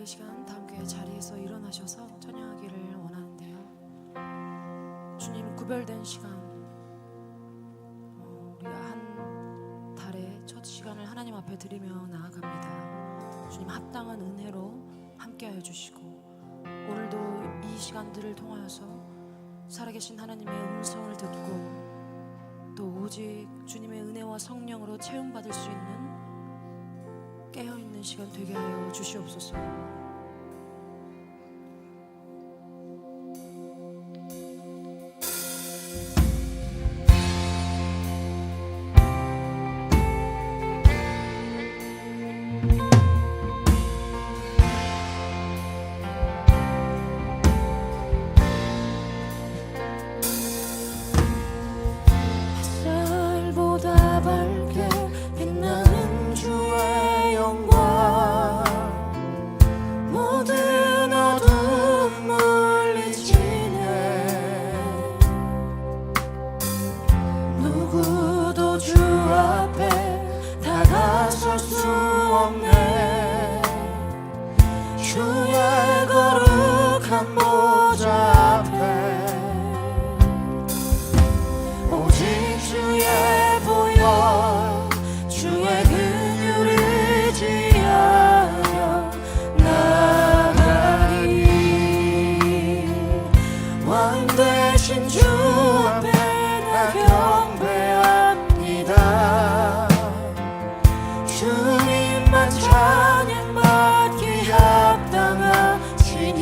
시간 다 함께 자리에서 일어나셔서 찬양하기를 원하는데요. 주님 구별된 시간, 우리가 한 달의 첫 시간을 하나님 앞에 드리며 나아갑니다. 주님 합당한 은혜로 함께하여 주시고 오늘도 이 시간들을 통하여서 살아계신 하나님의 음성을 듣고 또 오직 주님의 은혜와 성령으로 채움받을 수 있는 깨어있는 시간 되게 하여 주시옵소서. 햇살보다 밝게 빛나는 주의 영광, 모든 어둠 물리치네. 누구도 주 앞에 다가설 수 없네. 주의 거룩한 보좌 앞에 오직 주의 보혈, 주의 긍휼을 의지하여 나가리. 왕 되신 주 앞에 나 경배합니다. 주님만 찬양받기 합당하시니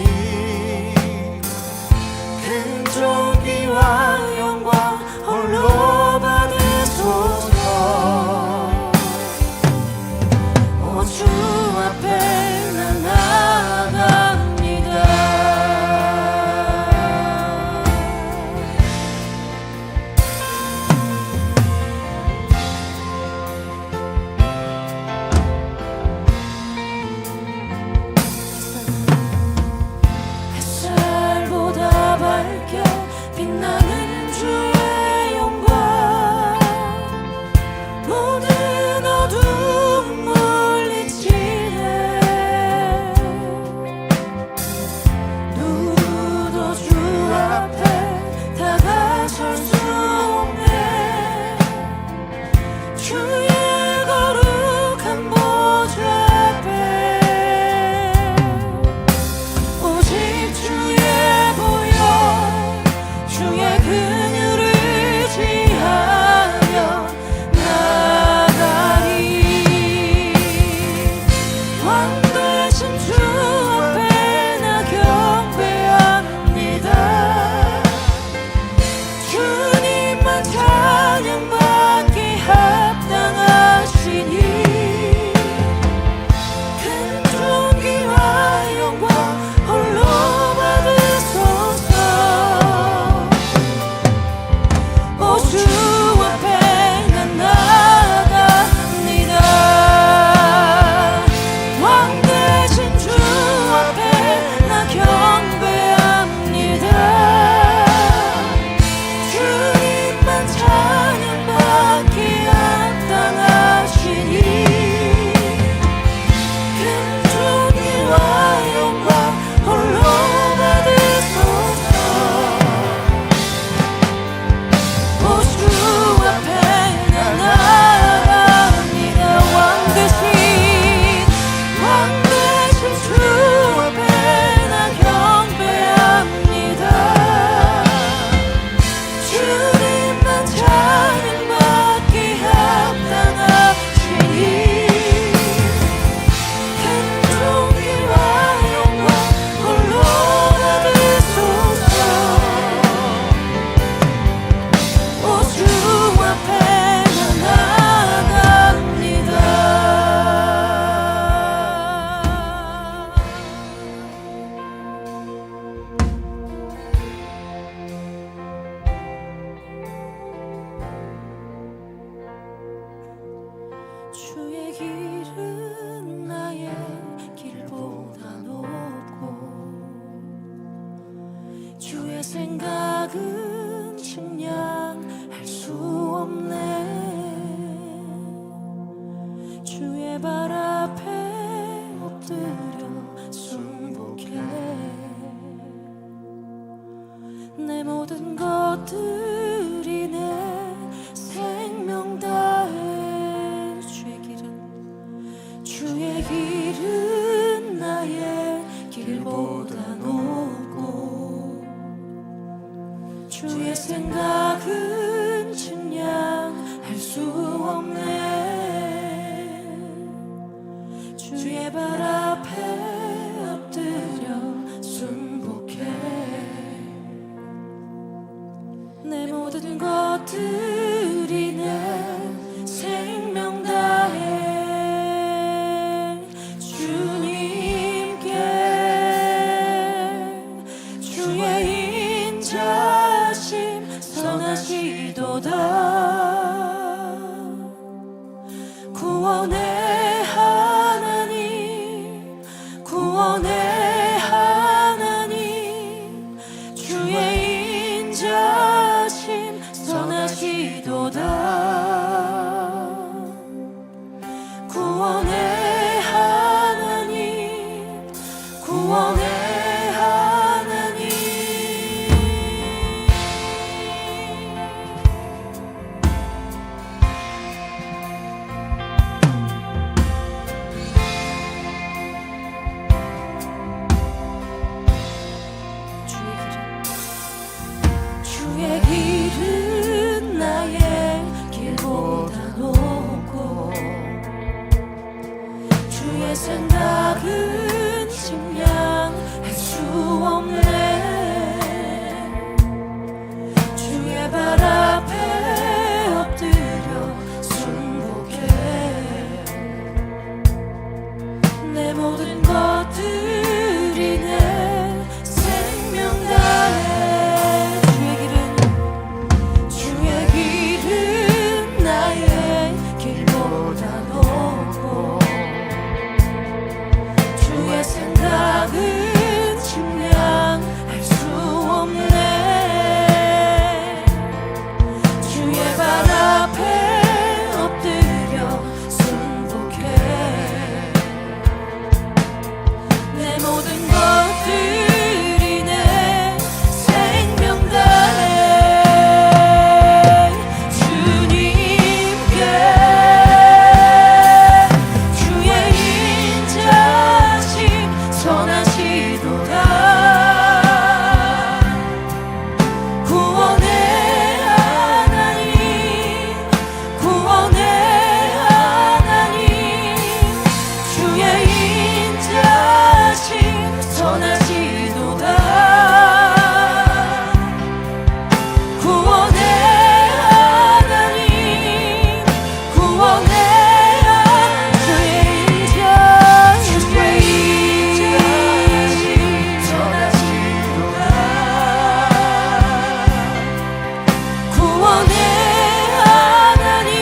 구원의 하나님, 구원의 하나님. 주의 길은 나의 길보다 높고 주의 생각은 측량할 수 없네. 주의 발 앞에 엎드려 순복해. 내 모든 것들이 내 생명 다해. 주의 길은 나의 길보다 높고 주의 생각은 측량할 수 없네. 주의 발 앞에 엎드려 순복해. 내 모든 것들이 내 생명 다해. 주님께 주의 인자심 선하시도다. 구원의 하나님, 구원의 하나님. 주의 인자심 선하시도다. 구원의 하나님, 구원의 주의 인자심 선하시도다. 구원의 하나님,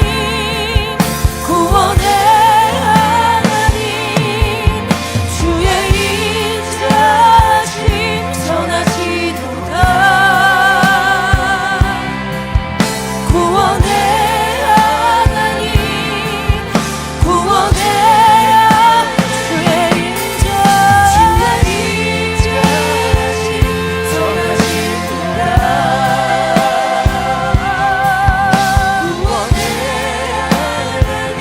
구원의 하나님. 주의 인자심 선하시도다. 구원의 하나님, 구원의 주의 인자심 선하시도다. 구원의 하나님,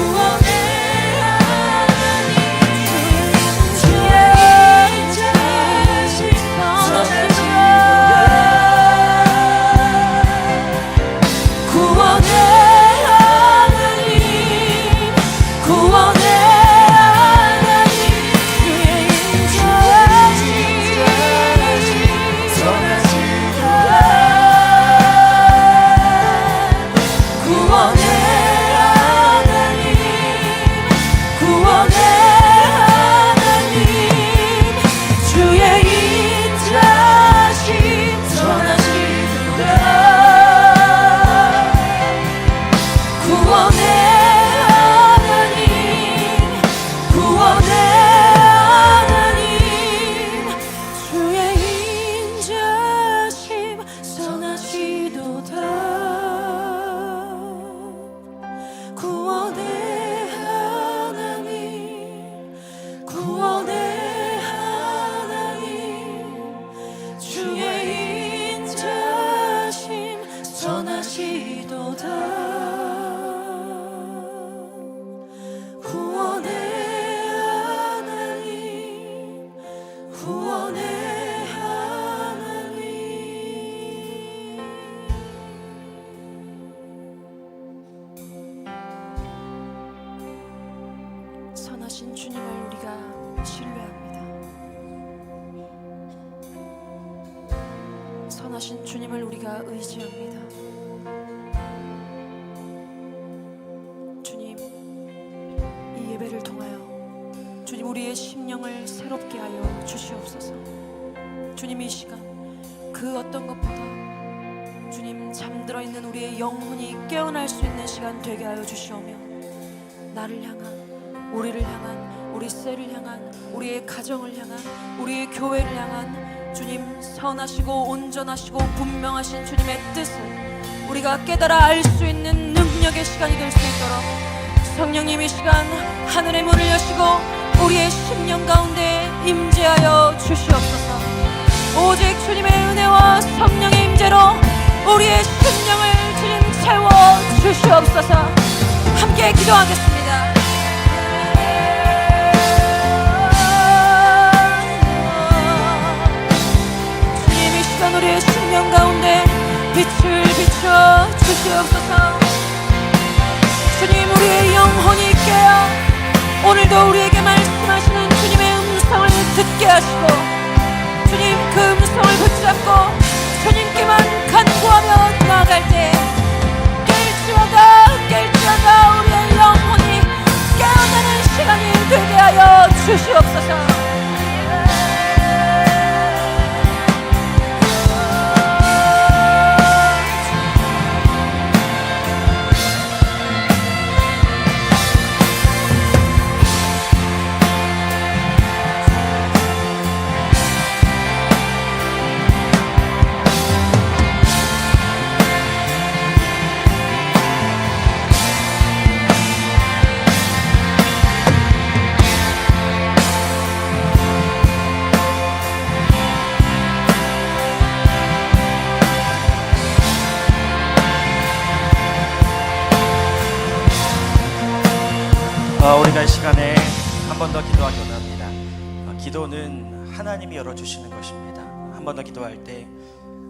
구원의 하나님. 주의 인자심 선하시도다. 구원의 하나님, 구원의 하나님. 주의 인자심 선하시도다. 구원의 하나님, 구원의 하나님. 주의 인자심 선하시도다. 구원의 하나님, 구원의 하나님. 주의 인자심 선하시도다. 구원의 하나님, 구원의 하나님. 주의 인자심 선하시도다. 구원의 하나님, 구원의 하나님. 선하신 주님을 우리가 신뢰합니다. 선하신 주님을 우리가 의지합니다. 주님, 이 예배를 통하여 주님 우리의 심령을 새롭게 하여 주시옵소서. 주님, 이 시간 그 어떤 것보다 주님 잠들어 있는 우리의 영혼이 깨어날 수 있는 시간 되게 하여 주시오며, 나를 향한, 우리를 향한, 우리 셀을 향한, 우리의 가정을 향한, 우리의 교회를 향한 주님 선하시고 온전하시고 분명하신 주님의 뜻을 우리 우리가 깨달아 알 수 있는 능력의 시간이 될 수 있도록 성령님 이 시간 하늘의 문을 여시고 우리의 심령 가운데 임재하여 주시옵소서. 오직 주님의 은혜와 성령의 임재로 우리의 심령을 주님 채워 주시옵소서. 함께 기도하겠습니다. 주님 이 시간 우리의 심령 가운데 빛을 비춰 주시옵소서. 주님 우리의 영혼이 깨어 오늘도 우리에게 말씀하시는 주님의 음성을 듣게 하시고 주님 그 음성을 붙잡고 주님께만 간구하며 나아갈 때 깰지어다 우리의 영혼이 깨어나는 시간이 되게 하여 주시옵소서. 우리가 이 시간에 한 번 더 기도하기 원합니다. 기도는 하나님이 열어주시는 것입니다. 한 번 더 기도할 때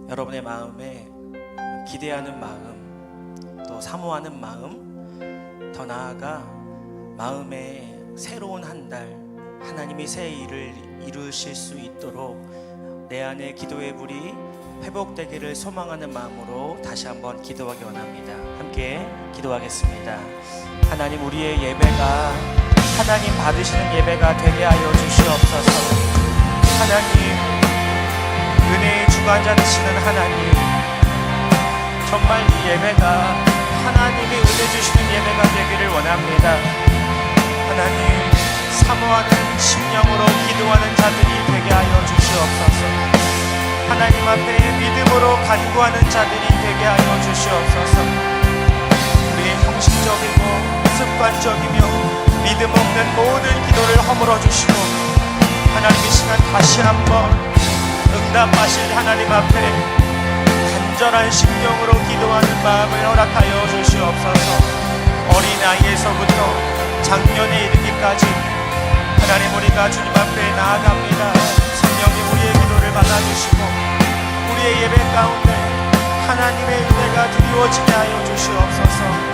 여러분의 마음에 기대하는 마음, 또 사모하는 마음, 더 나아가 마음에 새로운 한 달 하나님이 새 일을 이루실 수 있도록 내 안에 기도의 불이 회복되기를 소망하는 마음으로 다시 한번 기도하기 원합니다. 함께 기도하겠습니다. 하나님, 우리의 예배가 하나님 받으시는 예배가 되게 하여 주시옵소서. 하나님, 은혜의 주관자 되시는 하나님, 정말 이 예배가 하나님이 은혜 주시는 예배가 되기를 원합니다. 하나님, 사모하는 심령으로 기도하는 자들이 되게 하여 주시옵소서. 하나님 앞에 믿음으로 간구하는 자들이 되게 하여 주시옵소서. 우리의 형식적이고 습관적이며 믿음 없는 모든 기도를 허물어 주시고 하나님 이 시간 다시 한번 응답하실 하나님 앞에 간절한 심령으로 기도하는 마음을 허락하여 주시옵소서. 어린아이에서부터 장년에 이르기까지 하나님, 우리가 주님 앞에 나아갑니다. 성령님, 우리의 기도를 받아주시고 우리의 예배 가운데 하나님의 은혜가 드리워지게 하여 주시옵소서.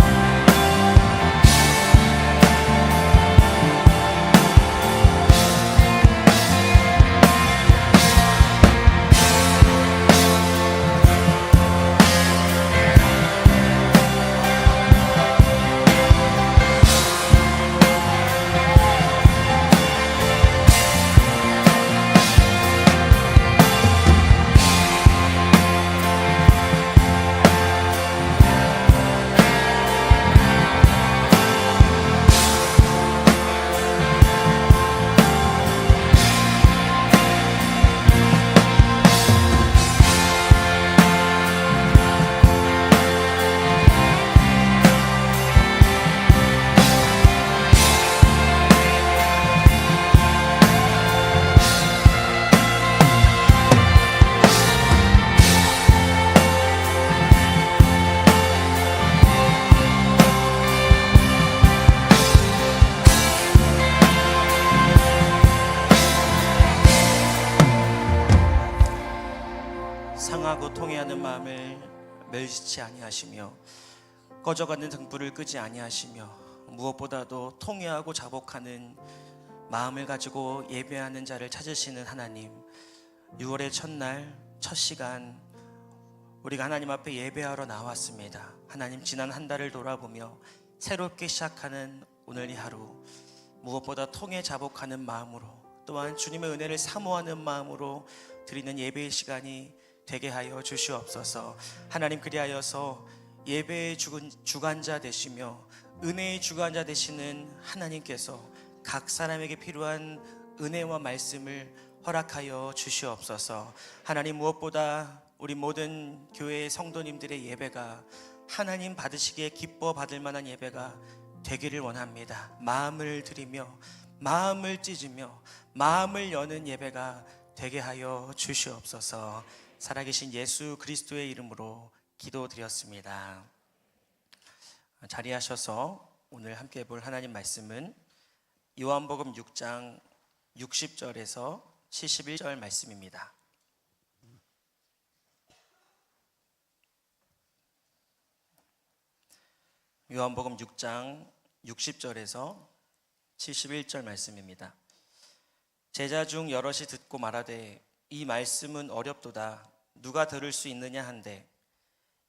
상하고 통회하는 마음을 멸시치 아니하시며 꺼져가는 등불을 끄지 아니하시며 무엇보다도 통회하고 자복하는 마음을 가지고 예배하는 자를 찾으시는 하나님, 6월의 첫날 첫 시간 우리가 하나님 앞에 예배하러 나왔습니다. 하나님, 지난 한 달을 돌아보며 새롭게 시작하는 오늘 이 하루, 무엇보다 통회 자복하는 마음으로, 또한 주님의 은혜를 사모하는 마음으로 드리는 예배의 시간이 되게 하여 주시옵소서. 하나님, 그리하여서 예배의 주관자 되시며 은혜의 주관자 되시는 하나님께서 각 사람에게 필요한 은혜와 말씀을 허락하여 주시옵소서. 하나님, 무엇보다 우리 모든 교회의 성도님들의 예배가 하나님 받으시기에 기뻐 받을 만한 예배가 되기를 원합니다. 마음을 드리며 마음을 찢으며 마음을 여는 예배가 되게 하여 주시옵소서. 살아계신 예수 그리스도의 이름으로 기도드렸습니다. 자리하셔서 오늘 함께 볼 하나님 말씀은 요한복음 6장 60절에서 71절 말씀입니다. 요한복음 6장 60절에서 71절 말씀입니다. 제자 중 여럿이 듣고 말하되 이 말씀은 어렵도다 누가 들을 수 있느냐 한데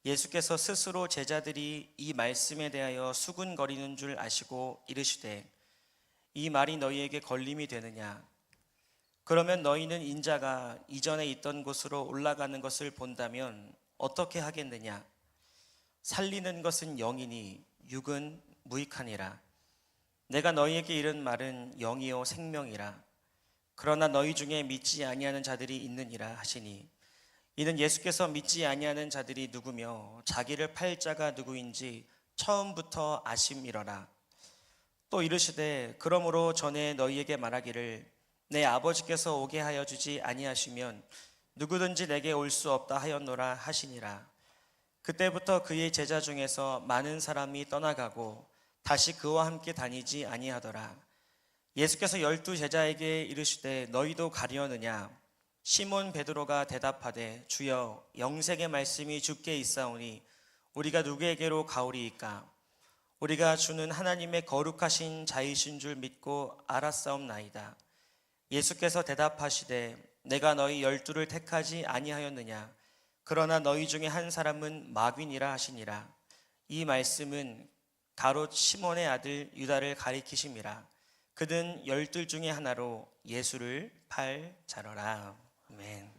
예수께서 스스로 제자들이 이 말씀에 대하여 수군거리는 줄 아시고 이르시되 이 말이 너희에게 걸림이 되느냐 그러면 너희는 인자가 이전에 있던 곳으로 올라가는 것을 본다면 어떻게 하겠느냐 살리는 것은 영이니 육은 무익하니라 내가 너희에게 이른 말은 영이요 생명이라 그러나 너희 중에 믿지 아니하는 자들이 있느니라 하시니 이는 예수께서 믿지 아니하는 자들이 누구며 자기를 팔 자가 누구인지 처음부터 아심이러라. 또 이르시되 그러므로 전에 너희에게 말하기를 내 아버지께서 오게 하여 주지 아니하시면 누구든지 내게 올 수 없다 하였노라 하시니라. 그때부터 그의 제자 중에서 많은 사람이 떠나가고 다시 그와 함께 다니지 아니하더라. 예수께서 12 제자에게 이르시되 너희도 가려느냐 시몬 베드로가 대답하되 주여 영생의 말씀이 주께 있사오니 우리가 누구에게로 가오리이까 우리가 주는 하나님의 거룩하신 자이신 줄 믿고 알았사옵나이다. 예수께서 대답하시되 내가 너희 12를 택하지 아니하였느냐 그러나 너희 중에 한 사람은 마귀니라 하시니라. 이 말씀은 가롯 시몬의 아들 유다를 가리키심이라. 그는 12 중에 하나로 예수를 팔 자러라. 아멘.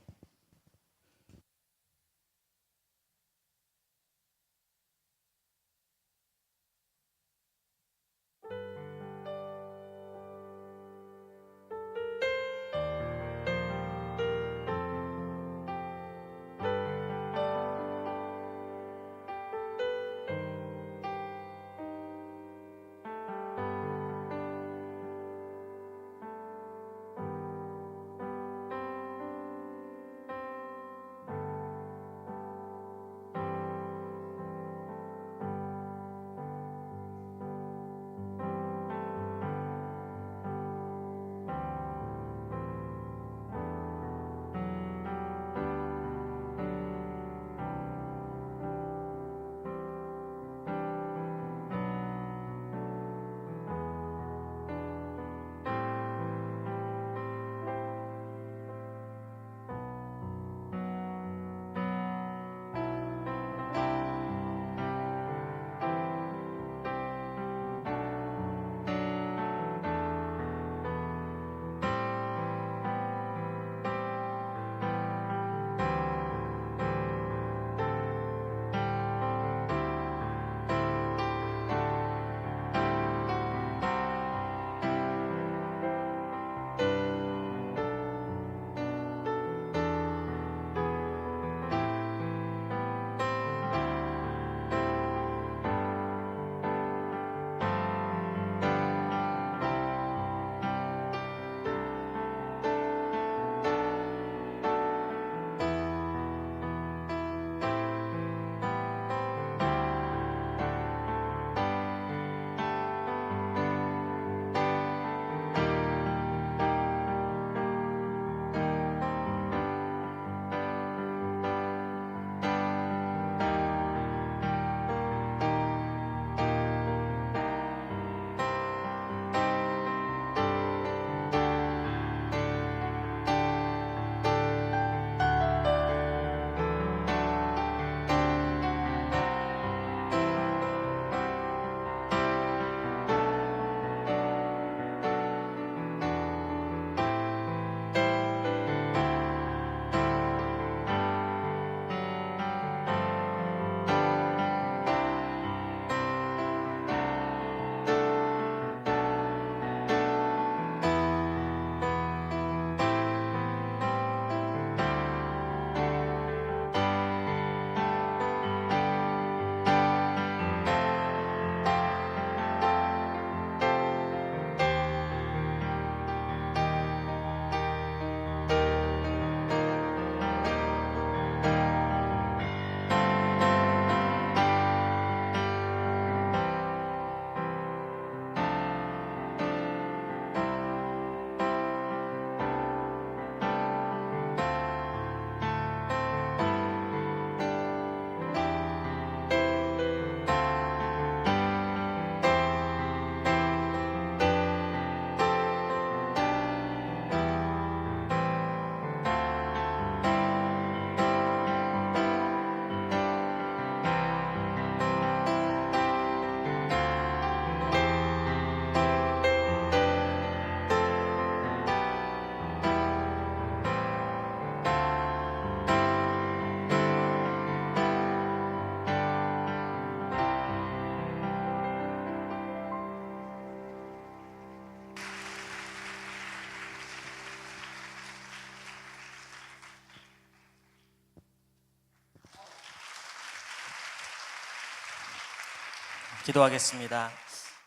기도하겠습니다.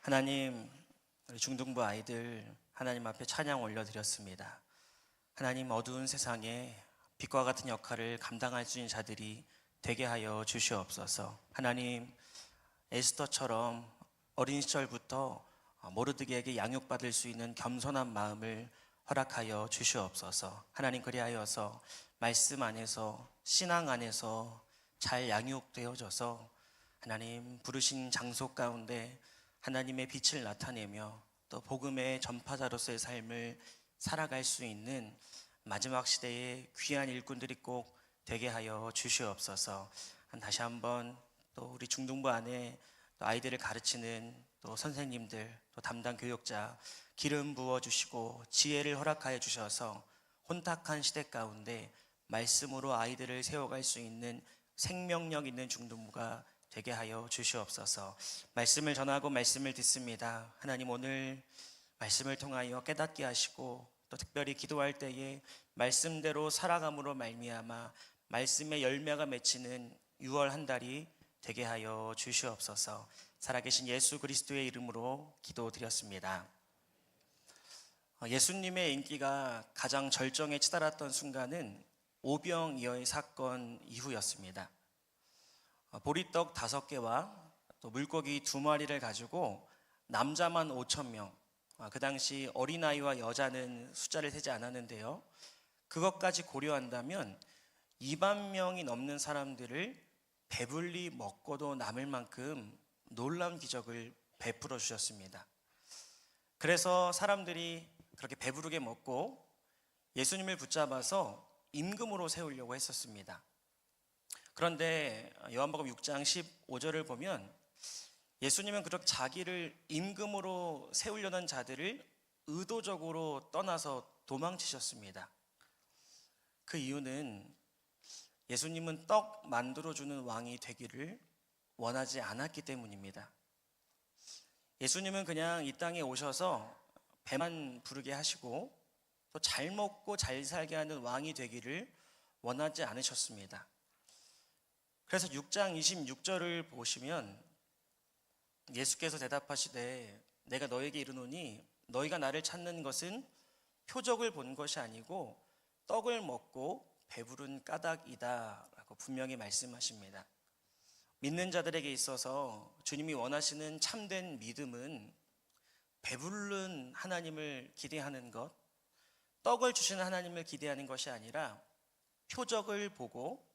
하나님, 우리 중등부 아이들 하나님 앞에 찬양 올려드렸습니다. 하나님, 어두운 세상에 빛과 같은 역할을 감당할 수 있는 자들이 되게 하여 주시옵소서. 하나님, 에스더처럼 어린 시절부터 모르드게에게 양육받을 수 있는 겸손한 마음을 허락하여 주시옵소서. 하나님, 그리하여서 말씀 안에서, 신앙 안에서 잘 양육되어져서 하나님 부르신 장소 가운데 하나님의 빛을 나타내며 또 복음의 전파자로서의 삶을 살아갈 수 있는 마지막 시대의 귀한 일꾼들이 꼭 되게 하여 주시옵소서. 다시 한번 또 우리 중등부 안에 또 아이들을 가르치는 또 선생님들, 또 담당 교육자 기름 부어주시고 지혜를 허락하여 주셔서 혼탁한 시대 가운데 말씀으로 아이들을 세워갈 수 있는 생명력 있는 중등부가 되게 하여 주시옵소서. 말씀을 전하고 말씀을 듣습니다. 하나님, 오늘 말씀을 통하여 깨닫게 하시고 또 특별히 기도할 때에 말씀대로 살아감으로 말미암아 말씀의 열매가 맺히는 6월 한 달이 되게 하여 주시옵소서. 살아계신 예수 그리스도의 이름으로 기도드렸습니다. 예수님의 인기가 가장 절정에 치달았던 순간은 오병이어의 사건 이후였습니다. 보리떡 5개와 또 물고기 2마리를 가지고 남자만 5,000명, 그 당시 어린아이와 여자는 숫자를 세지 않았는데요, 그것까지 고려한다면 2만 명이 넘는 사람들을 배불리 먹고도 남을 만큼 놀라운 기적을 베풀어 주셨습니다. 그래서 사람들이 그렇게 배부르게 먹고 예수님을 붙잡아서 임금으로 세우려고 했었습니다. 그런데 요한복음 6장 15절을 보면 예수님은 그렇게 자기를 임금으로 세우려는 자들을 의도적으로 떠나서 도망치셨습니다. 그 이유는 예수님은 떡 만들어주는 왕이 되기를 원하지 않았기 때문입니다. 예수님은 그냥 이 땅에 오셔서 배만 부르게 하시고 또 잘 먹고 잘 살게 하는 왕이 되기를 원하지 않으셨습니다. 그래서 6장 26절을 보시면 예수께서 대답하시되 내가 너에게 이르노니 너희가 나를 찾는 것은 표적을 본 것이 아니고 떡을 먹고 배부른 까닭이다 라고 분명히 말씀하십니다. 믿는 자들에게 있어서 주님이 원하시는 참된 믿음은 배부른 하나님을 기대하는 것, 떡을 주시는 하나님을 기대하는 것이 아니라 표적을 보고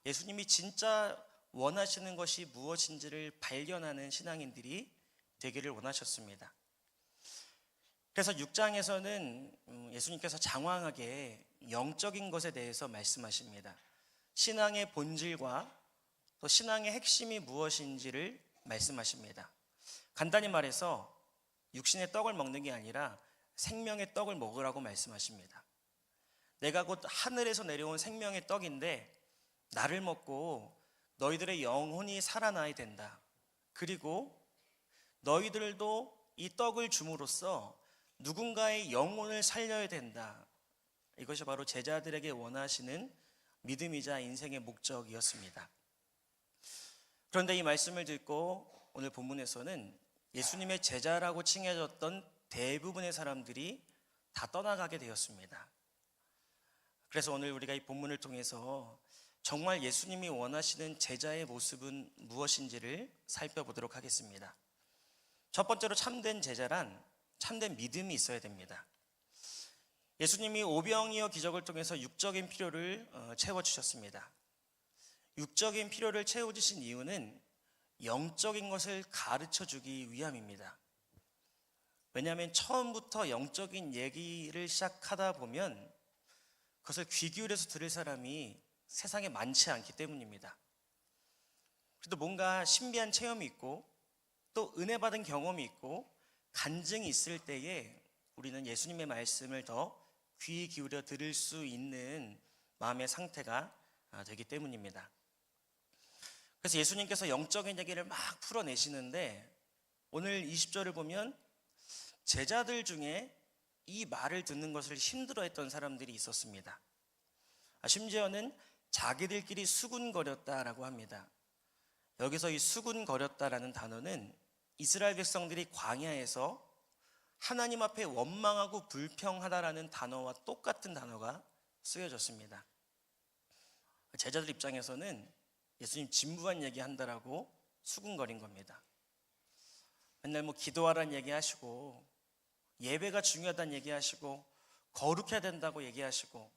예수님이 진짜 원하시는 것이 무엇인지를 발견하는 신앙인들이 되기를 원하셨습니다. 그래서 6장에서는 예수님께서 장황하게 영적인 것에 대해서 말씀하십니다. 신앙의 본질과 또 신앙의 핵심이 무엇인지를 말씀하십니다. 간단히 말해서 육신의 떡을 먹는 게 아니라 생명의 떡을 먹으라고 말씀하십니다. 내가 곧 하늘에서 내려온 생명의 떡인데 나를 먹고 너희들의 영혼이 살아나야 된다. 그리고 너희들도 이 떡을 줌으로써 누군가의 영혼을 살려야 된다. 이것이 바로 제자들에게 원하시는 믿음이자 인생의 목적이었습니다. 그런데 이 말씀을 듣고 오늘 본문에서는 예수님의 제자라고 칭해졌던 대부분의 사람들이 다 떠나가게 되었습니다. 그래서 오늘 우리가 이 본문을 통해서 정말 예수님이 원하시는 제자의 모습은 무엇인지를 살펴보도록 하겠습니다. 첫 번째로 참된 제자란 참된 믿음이 있어야 됩니다. 예수님이 오병이어 기적을 통해서 육적인 필요를 채워주셨습니다. 육적인 필요를 채워주신 이유는 영적인 것을 가르쳐주기 위함입니다. 왜냐하면 처음부터 영적인 얘기를 시작하다 보면 그것을 귀 기울여서 들을 사람이 세상에 많지 않기 때문입니다. 그래도 뭔가 신비한 체험이 있고 또 은혜 받은 경험이 있고 간증이 있을 때에 우리는 예수님의 말씀을 더 귀 기울여 들을 수 있는 마음의 상태가 되기 때문입니다. 그래서 예수님께서 영적인 얘기를 막 풀어내시는데 오늘 20절을 보면 제자들 중에 이 말을 듣는 것을 힘들어했던 사람들이 있었습니다. 심지어는 자기들끼리 수군거렸다라고 합니다. 여기서 이 수군거렸다라는 단어는 이스라엘 백성들이 광야에서 하나님 앞에 원망하고 불평하다라는 단어와 똑같은 단어가 쓰여졌습니다. 제자들 입장에서는 예수님 진부한 얘기 한다라고 수군거린 겁니다. 맨날 뭐 기도하라는 얘기 하시고 예배가 중요하다는 얘기 하시고 거룩해야 된다고 얘기하시고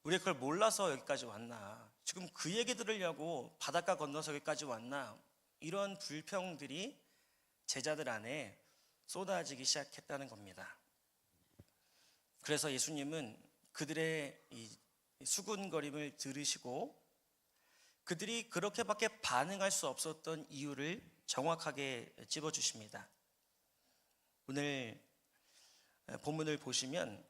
우리가 그걸 몰라서 여기까지 왔나, 지금 그 얘기 들으려고 바닷가 건너서 여기까지 왔나, 이런 불평들이 제자들 안에 쏟아지기 시작했다는 겁니다. 그래서 예수님은 그들의 이 수군거림을 들으시고 그들이 그렇게밖에 반응할 수 없었던 이유를 정확하게 찝어주십니다. 오늘 본문을 보시면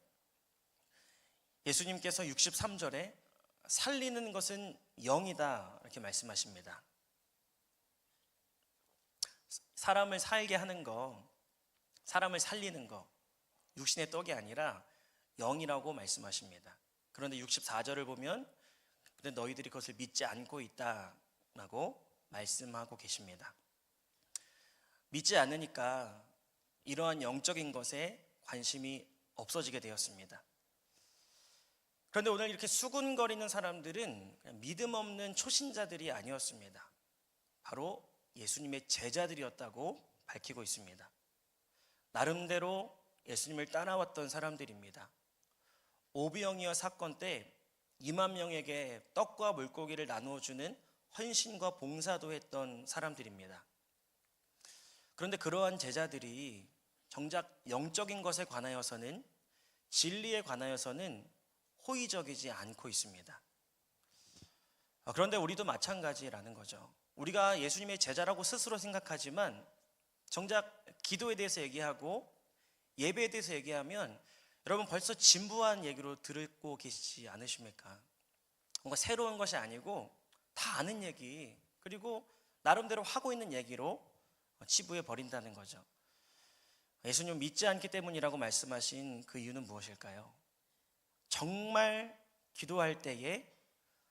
예수님께서 63절에 살리는 것은 영이다 이렇게 말씀하십니다. 사람을 살게 하는 거, 사람을 살리는 거, 육신의 떡이 아니라 영이라고 말씀하십니다. 그런데 64절을 보면 근데 너희들이 그것을 믿지 않고 있다라고 말씀하고 계십니다. 믿지 않으니까 이러한 영적인 것에 관심이 없어지게 되었습니다. 그런데 오늘 이렇게 수군거리는 사람들은 믿음 없는 초신자들이 아니었습니다. 바로 예수님의 제자들이었다고 밝히고 있습니다. 나름대로 예수님을 따라왔던 사람들입니다. 오병이어 사건 때 2만 명에게 떡과 물고기를 나누어주는 헌신과 봉사도 했던 사람들입니다. 그런데 그러한 제자들이 정작 영적인 것에 관하여서는, 진리에 관하여서는 호의적이지 않고 있습니다. 그런데 우리도 마찬가지라는 거죠. 우리가 예수님의 제자라고 스스로 생각하지만 정작 기도에 대해서 얘기하고 예배에 대해서 얘기하면 여러분 벌써 진부한 얘기로 듣고 계시지 않으십니까? 뭔가 새로운 것이 아니고 다 아는 얘기, 그리고 나름대로 하고 있는 얘기로 치부해 버린다는 거죠. 예수님 믿지 않기 때문이라고 말씀하신 그 이유는 무엇일까요? 정말 기도할 때에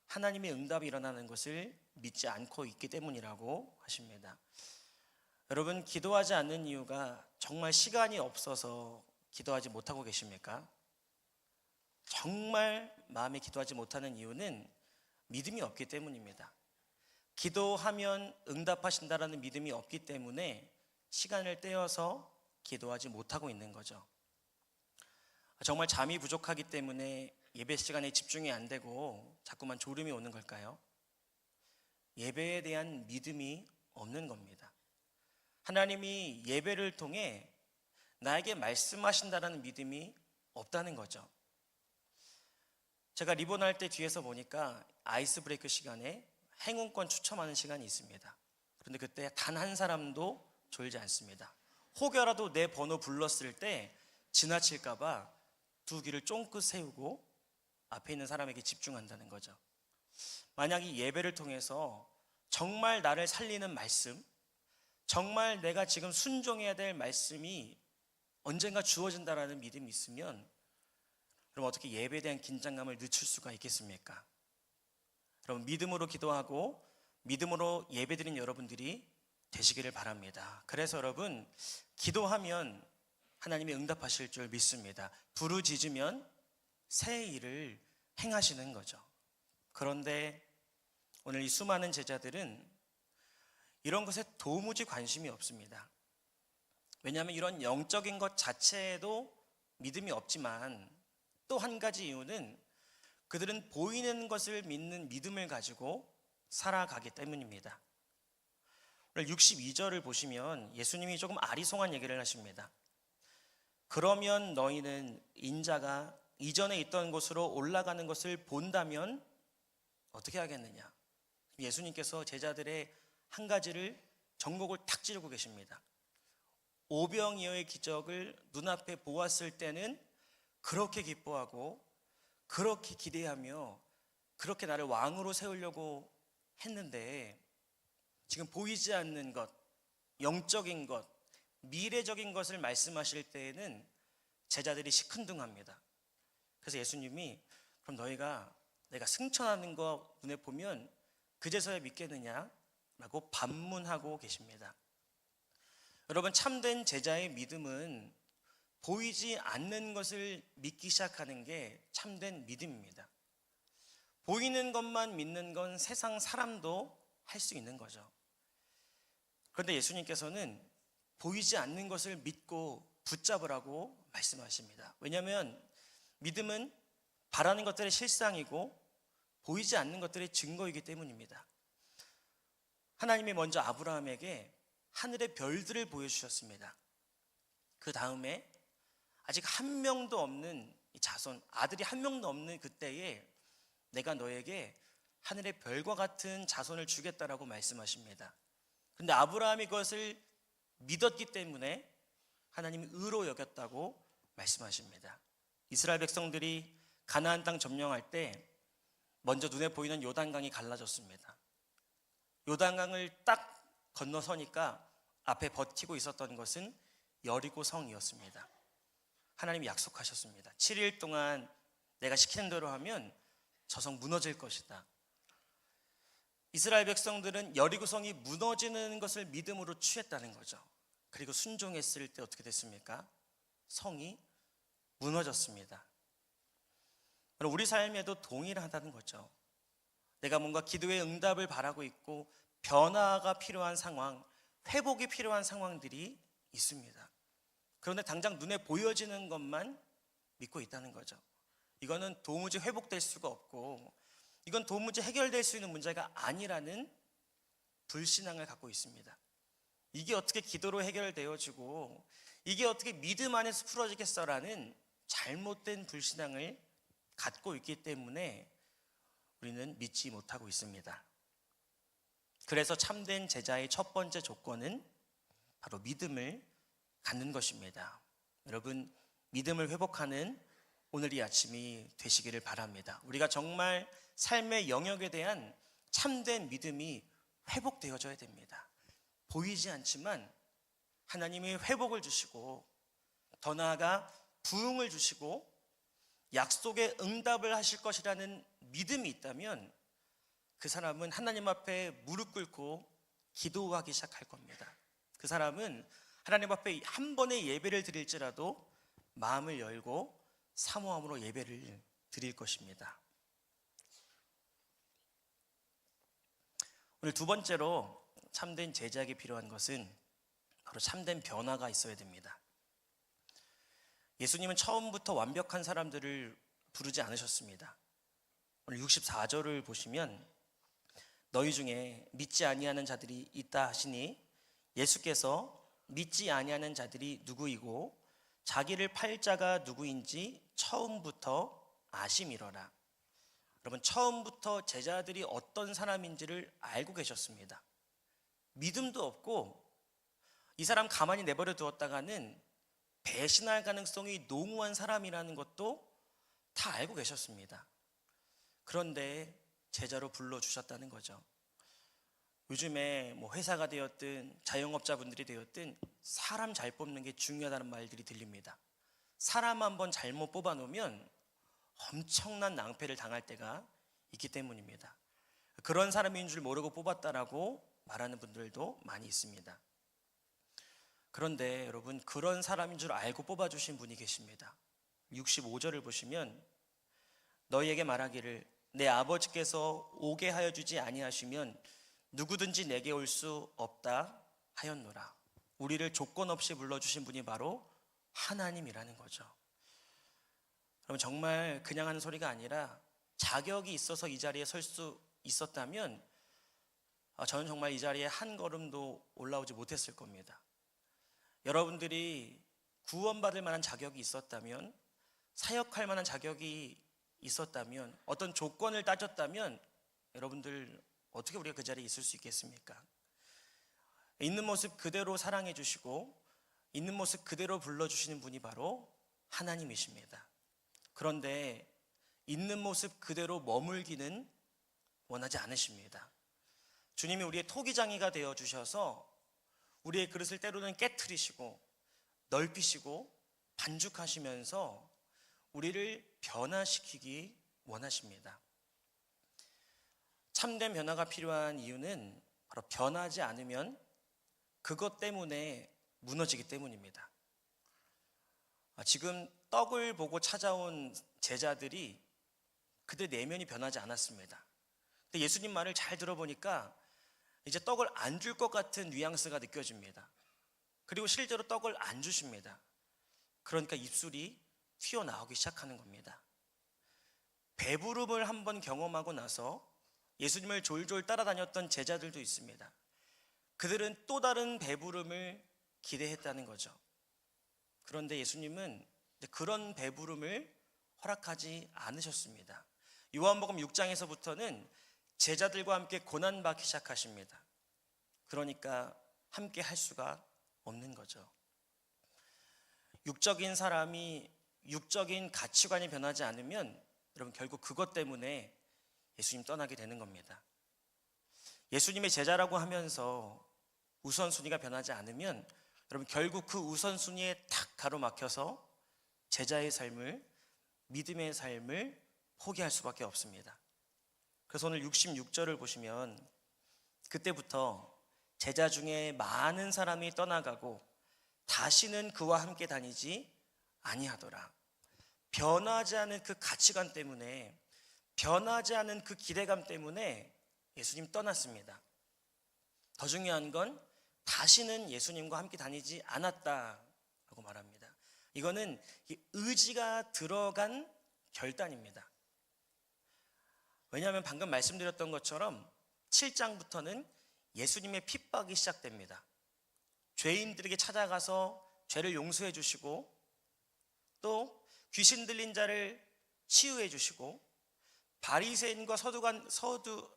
하나님의 응답이 일어나는 것을 믿지 않고 있기 때문이라고 하십니다. 여러분, 기도하지 않는 이유가 정말 시간이 없어서 기도하지 못하고 계십니까? 정말 마음에 기도하지 못하는 이유는 믿음이 없기 때문입니다. 기도하면 응답하신다라는 믿음이 없기 때문에 시간을 떼어서 기도하지 못하고 있는 거죠. 정말 잠이 부족하기 때문에 예배 시간에 집중이 안 되고 자꾸만 졸음이 오는 걸까요? 예배에 대한 믿음이 없는 겁니다. 하나님이 예배를 통해 나에게 말씀하신다라는 믿음이 없다는 거죠. 제가 리본할 때 뒤에서 보니까 아이스 브레이크 시간에 행운권 추첨하는 시간이 있습니다. 그런데 그때 단 한 사람도 졸지 않습니다. 혹여라도 내 번호 불렀을 때 지나칠까봐 두 귀를 쫑긋 세우고 앞에 있는 사람에게 집중한다는 거죠. 만약 이 예배를 통해서 정말 나를 살리는 말씀, 정말 내가 지금 순종해야 될 말씀이 언젠가 주어진다라는 믿음이 있으면 그럼 어떻게 예배에 대한 긴장감을 늦출 수가 있겠습니까? 여러분, 믿음으로 기도하고 믿음으로 예배드린 여러분들이 되시기를 바랍니다. 그래서 여러분, 기도하면 하나님이 응답하실 줄 믿습니다. 부르짖으면 새 일을 행하시는 거죠. 그런데 오늘 이 수많은 제자들은 이런 것에 도무지 관심이 없습니다. 왜냐하면 이런 영적인 것 자체에도 믿음이 없지만 또 한 가지 이유는 그들은 보이는 것을 믿는 믿음을 가지고 살아가기 때문입니다. 오늘 62절을 보시면 예수님이 조금 아리송한 얘기를 하십니다. 그러면 너희는 인자가 이전에 있던 곳으로 올라가는 것을 본다면 어떻게 하겠느냐? 예수님께서 제자들의 한 가지를 전곡을 탁 찌르고 계십니다. 오병이어의 기적을 눈앞에 보았을 때는 그렇게 기뻐하고 그렇게 기대하며 그렇게 나를 왕으로 세우려고 했는데 지금 보이지 않는 것, 영적인 것, 미래적인 것을 말씀하실 때에는 제자들이 시큰둥합니다. 그래서 예수님이 그럼 너희가 내가 승천하는 거 눈에 보면 그제서야 믿겠느냐? 라고 반문하고 계십니다. 여러분, 참된 제자의 믿음은 보이지 않는 것을 믿기 시작하는 게 참된 믿음입니다. 보이는 것만 믿는 건 세상 사람도 할 수 있는 거죠. 그런데 예수님께서는 보이지 않는 것을 믿고 붙잡으라고 말씀하십니다. 왜냐하면 믿음은 바라는 것들의 실상이고 보이지 않는 것들의 증거이기 때문입니다. 하나님이 먼저 아브라함에게 하늘의 별들을 보여주셨습니다. 그 다음에 아직 한 명도 없는 이 자손, 아들이 한 명도 없는 그때에 내가 너에게 하늘의 별과 같은 자손을 주겠다라고 말씀하십니다. 그런데 아브라함이 그것을 믿었기 때문에 하나님이 의로 여겼다고 말씀하십니다. 이스라엘 백성들이 가나안 땅 점령할 때 먼저 눈에 보이는 요단강이 갈라졌습니다. 요단강을 딱 건너서니까 앞에 버티고 있었던 것은 여리고 성이었습니다. 하나님이 약속하셨습니다. 7일 동안 내가 시키는 대로 하면 저 성 무너질 것이다. 이스라엘 백성들은 여리고 성이 무너지는 것을 믿음으로 취했다는 거죠. 그리고 순종했을 때 어떻게 됐습니까? 성이 무너졌습니다. 우리 삶에도 동일하다는 거죠. 내가 뭔가 기도의 응답을 바라고 있고 변화가 필요한 상황, 회복이 필요한 상황들이 있습니다. 그런데 당장 눈에 보여지는 것만 믿고 있다는 거죠. 이거는 도무지 회복될 수가 없고 이건 도무지 해결될 수 있는 문제가 아니라는 불신앙을 갖고 있습니다. 이게 어떻게 기도로 해결되어지고 이게 어떻게 믿음 안에서 풀어지겠어라는 잘못된 불신앙을 갖고 있기 때문에 우리는 믿지 못하고 있습니다. 그래서 참된 제자의 첫 번째 조건은 바로 믿음을 갖는 것입니다. 여러분, 믿음을 회복하는 오늘 이 아침이 되시기를 바랍니다. 우리가 정말 삶의 영역에 대한 참된 믿음이 회복되어져야 됩니다. 보이지 않지만 하나님이 회복을 주시고 더 나아가 부흥을 주시고 약속의 응답을 하실 것이라는 믿음이 있다면 그 사람은 하나님 앞에 무릎 꿇고 기도하기 시작할 겁니다. 그 사람은 하나님 앞에 한 번의 예배를 드릴지라도 마음을 열고 사모함으로 예배를 드릴 것입니다. 오늘 두 번째로 참된 제자에게 필요한 것은 바로 참된 변화가 있어야 됩니다. 예수님은 처음부터 완벽한 사람들을 부르지 않으셨습니다. 오늘 64절을 보시면 너희 중에 믿지 아니하는 자들이 있다 하시니 예수께서 믿지 아니하는 자들이 누구이고 자기를 팔 자가 누구인지 처음부터 아심이러라. 여러분, 처음부터 제자들이 어떤 사람인지를 알고 계셨습니다. 믿음도 없고 이 사람 가만히 내버려 두었다가는 배신할 가능성이 농후한 사람이라는 것도 다 알고 계셨습니다. 그런데 제자로 불러주셨다는 거죠. 요즘에 뭐 회사가 되었든 자영업자분들이 되었든 사람 잘 뽑는 게 중요하다는 말들이 들립니다. 사람 한번 잘못 뽑아놓으면 엄청난 낭패를 당할 때가 있기 때문입니다. 그런 사람인 줄 모르고 뽑았다라고 말하는 분들도 많이 있습니다. 그런데 여러분, 그런 사람인 줄 알고 뽑아주신 분이 계십니다. 65절을 보시면 너희에게 말하기를 내 아버지께서 오게 하여 주지 아니하시면 누구든지 내게 올 수 없다 하였노라. 우리를 조건 없이 불러주신 분이 바로 하나님이라는 거죠. 여러분, 정말 그냥 하는 소리가 아니라 자격이 있어서 이 자리에 설 수 있었다면 저는 정말 이 자리에 한 걸음도 올라오지 못했을 겁니다. 여러분들이 구원받을 만한 자격이 있었다면, 사역할 만한 자격이 있었다면, 어떤 조건을 따졌다면 여러분들 어떻게 우리가 그 자리에 있을 수 있겠습니까? 있는 모습 그대로 사랑해 주시고 있는 모습 그대로 불러주시는 분이 바로 하나님이십니다. 그런데 있는 모습 그대로 머물기는 원하지 않으십니다. 주님이 우리의 토기장이가 되어주셔서 우리의 그릇을 때로는 깨트리시고 넓히시고 반죽하시면서 우리를 변화시키기 원하십니다. 참된 변화가 필요한 이유는 바로 변하지 않으면 그것 때문에 무너지기 때문입니다. 지금 떡을 보고 찾아온 제자들이 그들 내면이 변하지 않았습니다. 근데 예수님 말을 잘 들어보니까 이제 떡을 안 줄 것 같은 뉘앙스가 느껴집니다. 그리고 실제로 떡을 안 주십니다. 그러니까 입술이 튀어나오기 시작하는 겁니다. 배부름을 한번 경험하고 나서 예수님을 졸졸 따라다녔던 제자들도 있습니다. 그들은 또 다른 배부름을 기대했다는 거죠. 그런데 예수님은 그런 배부름을 허락하지 않으셨습니다. 요한복음 6장에서부터는 제자들과 함께 고난받기 시작하십니다. 그러니까 함께 할 수가 없는 거죠. 육적인 사람이 육적인 가치관이 변하지 않으면 여러분 결국 그것 때문에 예수님 떠나게 되는 겁니다. 예수님의 제자라고 하면서 우선순위가 변하지 않으면 여러분 결국 그 우선순위에 탁 가로막혀서 제자의 삶을, 믿음의 삶을 포기할 수밖에 없습니다. 그래서 오늘 66절을 보시면 그때부터 제자 중에 많은 사람이 떠나가고 다시는 그와 함께 다니지 아니하더라. 변하지 않은 그 가치관 때문에, 변하지 않은 그 기대감 때문에 예수님 떠났습니다. 더 중요한 건 다시는 예수님과 함께 다니지 않았다라고 말합니다. 이거는 의지가 들어간 결단입니다. 왜냐하면 방금 말씀드렸던 것처럼 7장부터는 예수님의 핍박이 시작됩니다. 죄인들에게 찾아가서 죄를 용서해 주시고 또 귀신 들린 자를 치유해 주시고 바리새인과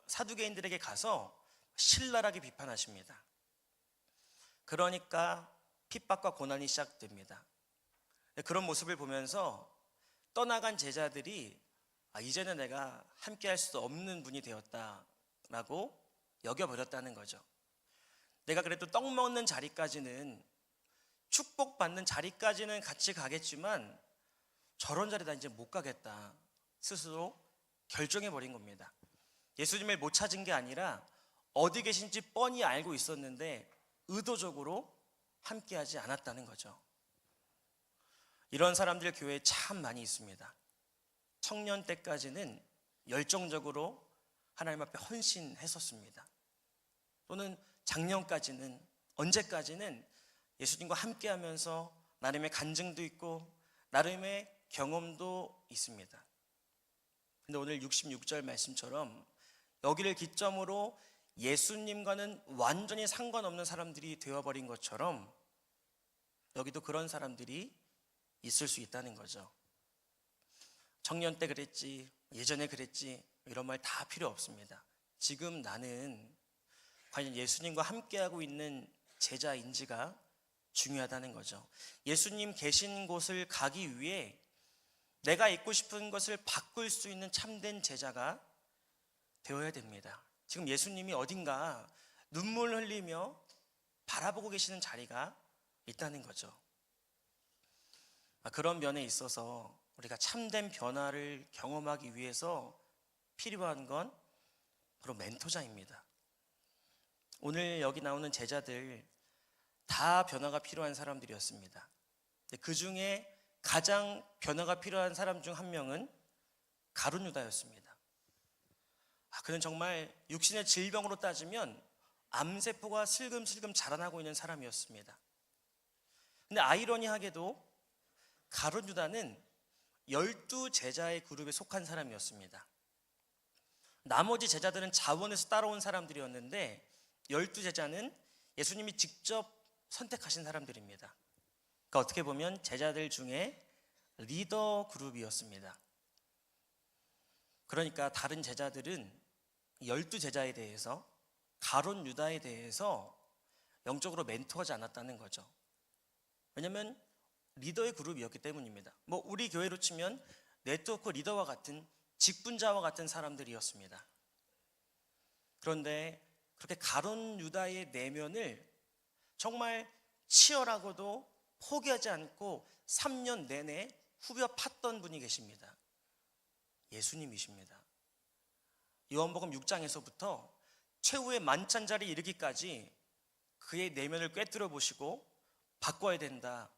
사두개인들에게 가서 신랄하게 비판하십니다. 그러니까 핍박과 고난이 시작됩니다. 그런 모습을 보면서 떠나간 제자들이 이제는 내가 함께 할 수 없는 분이 되었다라고 여겨버렸다는 거죠. 내가 그래도 떡 먹는 자리까지는, 축복받는 자리까지는 같이 가겠지만 저런 자리 나 이제 못 가겠다 스스로 결정해버린 겁니다. 예수님을 못 찾은 게 아니라 어디 계신지 뻔히 알고 있었는데 의도적으로 함께하지 않았다는 거죠. 이런 사람들 교회에 참 많이 있습니다. 청년 때까지는 열정적으로 하나님 앞에 헌신했었습니다. 또는 작년까지는, 언제까지는 예수님과 함께하면서 나름의 간증도 있고 나름의 경험도 있습니다. 근데 오늘 66절 말씀처럼 여기를 기점으로 예수님과는 완전히 상관없는 사람들이 되어버린 것처럼 여기도 그런 사람들이 있을 수 있다는 거죠. 청년 때 그랬지, 예전에 그랬지, 이런 말 다 필요 없습니다. 지금 나는 과연 예수님과 함께하고 있는 제자인지가 중요하다는 거죠. 예수님 계신 곳을 가기 위해 내가 입고 싶은 것을 바꿀 수 있는 참된 제자가 되어야 됩니다. 지금 예수님이 어딘가 눈물 흘리며 바라보고 계시는 자리가 있다는 거죠. 그런 면에 있어서 우리가 참된 변화를 경험하기 위해서 필요한 건 바로 멘토자입니다. 오늘 여기 나오는 제자들 다 변화가 필요한 사람들이었습니다. 그 중에 가장 변화가 필요한 사람 중 한 명은 가룟 유다였습니다. 그는 정말 육신의 질병으로 따지면 암세포가 슬금슬금 자라나고 있는 사람이었습니다. 근데 아이러니하게도 가룟 유다는 12제자의 그룹에 속한 사람이었습니다. 나머지 제자들은 자원에서 따라온 사람들이었는데 12제자는 예수님이 직접 선택하신 사람들입니다. 그러니까 어떻게 보면 제자들 중에 리더 그룹이었습니다. 그러니까 다른 제자들은 12제자에 대해서, 가룟 유다에 대해서 영적으로 멘토하지 않았다는 거죠. 왜냐하면 리더의 그룹이었기 때문입니다. 우리 교회로 치면 네트워크 리더와 같은, 직분자와 같은 사람들이었습니다. 그런데 그렇게 가룟 유다의 내면을 정말 치열하고도 포기하지 않고 3년 내내 후벼 팠던 분이 계십니다. 예수님이십니다. 요한복음 6장에서부터 최후의 만찬 자리에 이르기까지 그의 내면을 꿰뚫어 보시고 바꿔야 된다,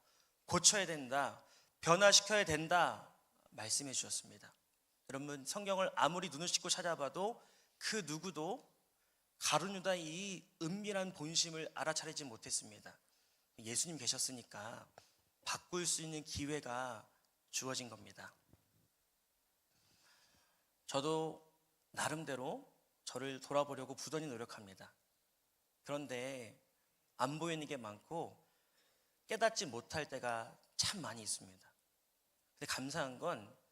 고쳐야 된다, 변화시켜야 된다 말씀해 주셨습니다. 여러분, 성경을 아무리 눈을 씻고 찾아봐도 그 누구도 가룟 유다의 이 은밀한 본심을 알아차리지 못했습니다. 예수님 계셨으니까 바꿀 수 있는 기회가 주어진 겁니다. 저도 나름대로 저를 돌아보려고 부단히 노력합니다. 그런데 안 보이는 게 많고 깨닫지 못할 때가 참 많이 있습니다. 근데 감사한 건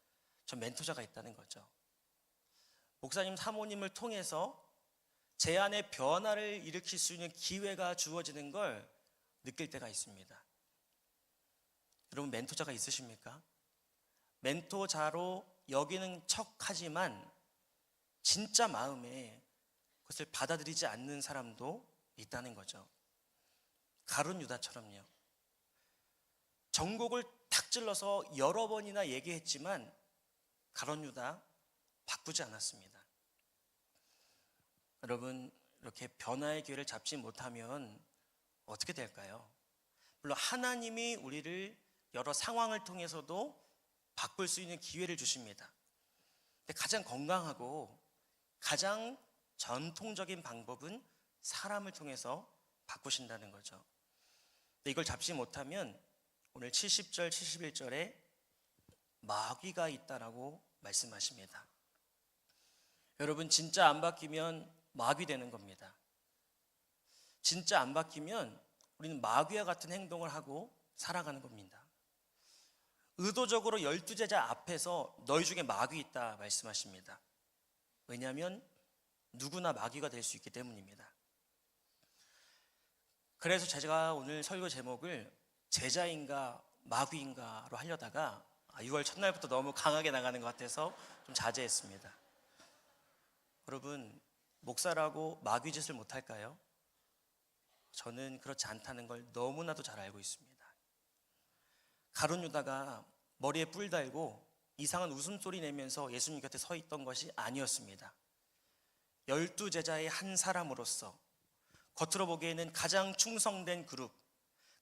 전 멘토자가 있다는 거죠. 목사님, 사모님을 통해서 제 안에 변화를 일으킬 수 있는 기회가 주어지는 걸 느낄 때가 있습니다. 여러분, 멘토자가 있으십니까? 멘토자로 여기는 척하지만 진짜 마음에 그것을 받아들이지 않는 사람도 있다는 거죠. 가룟 유다처럼요. 전곡을 탁 찔러서 여러 번이나 얘기했지만 가룟 유다 바꾸지 않았습니다. 여러분, 이렇게 변화의 기회를 잡지 못하면 어떻게 될까요? 물론 하나님이 우리를 여러 상황을 통해서도 바꿀 수 있는 기회를 주십니다. 근데 가장 건강하고 가장 전통적인 방법은 사람을 통해서 바꾸신다는 거죠. 근데 이걸 잡지 못하면 오늘 70절, 71절에 마귀가 있다라고 말씀하십니다. 여러분, 진짜 안 바뀌면 마귀 되는 겁니다. 진짜 안 바뀌면 우리는 마귀와 같은 행동을 하고 살아가는 겁니다. 의도적으로 12제자 앞에서 너희 중에 마귀 있다 말씀하십니다. 왜냐하면 누구나 마귀가 될 수 있기 때문입니다. 그래서 제가 오늘 설교 제목을 제자인가 마귀인가로 하려다가 6월 첫날부터 너무 강하게 나가는 것 같아서 좀 자제했습니다. 여러분, 목사라고 마귀 짓을 못할까요? 저는 그렇지 않다는 걸 너무나도 잘 알고 있습니다. 가룟 유다가 머리에 뿔 달고 이상한 웃음소리 내면서 예수님 곁에 서 있던 것이 아니었습니다. 12제자의 한 사람으로서 겉으로 보기에는 가장 충성된 그룹,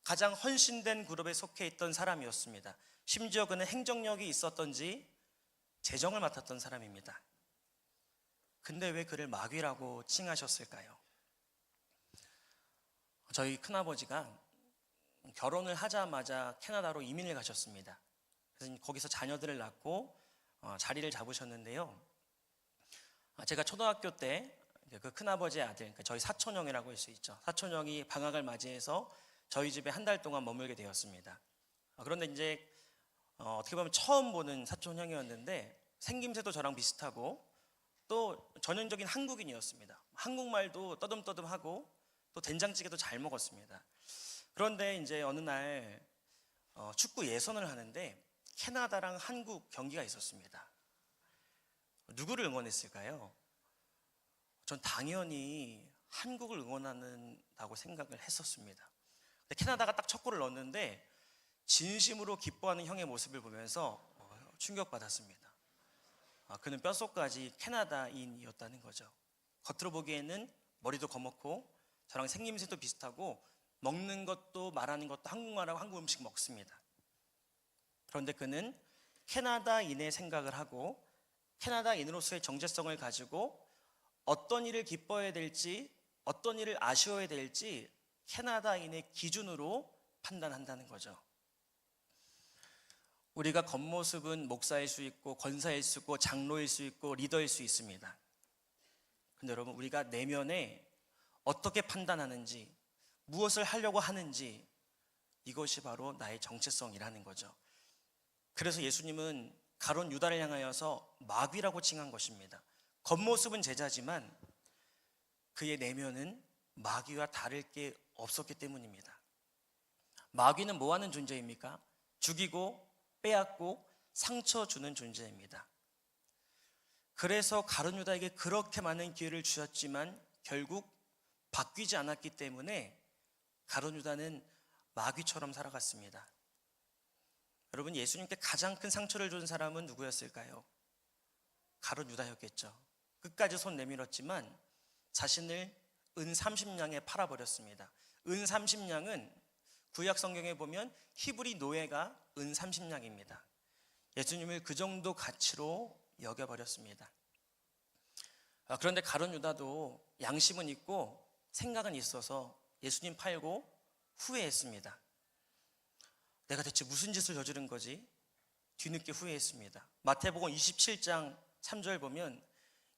가장 헌신된 그룹에 속해 있던 사람이었습니다. 심지어 그는 행정력이 있었던지 재정을 맡았던 사람입니다. 근데 왜 그를 마귀라고 칭하셨을까요? 저희 큰아버지가 결혼을 하자마자 캐나다로 이민을 가셨습니다. 그래서 거기서 자녀들을 낳고 자리를 잡으셨는데요. 제가 초등학교 때 그 큰아버지의 아들, 그러니까 저희 사촌형이라고 할 수 있죠. 사촌형이 방학을 맞이해서 저희 집에 한 달 동안 머물게 되었습니다. 그런데 이제 어떻게 보면 처음 보는 사촌형이었는데 생김새도 저랑 비슷하고 또 전형적인 한국인이었습니다. 한국말도 떠듬떠듬하고 또 된장찌개도 잘 먹었습니다. 그런데 이제 어느 날 축구 예선을 하는데 캐나다랑 한국 경기가 있었습니다. 누구를 응원했을까요? 전 당연히 한국을 응원한다고 생각을 했었습니다. 근데 캐나다가 딱 첫 골을 넣었는데 진심으로 기뻐하는 형의 모습을 보면서 충격받았습니다. 그는 뼛속까지 캐나다인이었다는 거죠. 겉으로 보기에는 머리도 거먹고 저랑 생김새도 비슷하고 먹는 것도 말하는 것도 한국말하고 한국 음식 먹습니다. 그런데 그는 캐나다인의 생각을 하고 캐나다인으로서의 정체성을 가지고 어떤 일을 기뻐해야 될지 어떤 일을 아쉬워야 될지 캐나다인의 기준으로 판단한다는 거죠. 우리가 겉모습은 목사일 수 있고 권사일 수 있고 장로일 수 있고 리더일 수 있습니다. 근데 여러분, 우리가 내면에 어떻게 판단하는지 무엇을 하려고 하는지 이것이 바로 나의 정체성이라는 거죠. 그래서 예수님은 가룟 유다를 향하여서 마귀라고 칭한 것입니다. 겉모습은 제자지만 그의 내면은 마귀와 다를 게 없었기 때문입니다. 마귀는 뭐 하는 존재입니까? 죽이고 빼앗고 상처 주는 존재입니다. 그래서 가룟 유다에게 그렇게 많은 기회를 주셨지만 결국 바뀌지 않았기 때문에 가룟 유다는 마귀처럼 살아갔습니다. 여러분, 예수님께 가장 큰 상처를 준 사람은 누구였을까요? 가룟 유다였겠죠. 끝까지 손 내밀었지만 자신을 은 30냥에 팔아버렸습니다. 은 30냥은 구약 성경에 보면 히브리 노예가 은 30냥입니다. 예수님을 그 정도 가치로 여겨버렸습니다. 그런데 가룟 유다도 양심은 있고 생각은 있어서 예수님 팔고 후회했습니다. 내가 대체 무슨 짓을 저지른 거지? 뒤늦게 후회했습니다. 마태복음 27장 3절 보면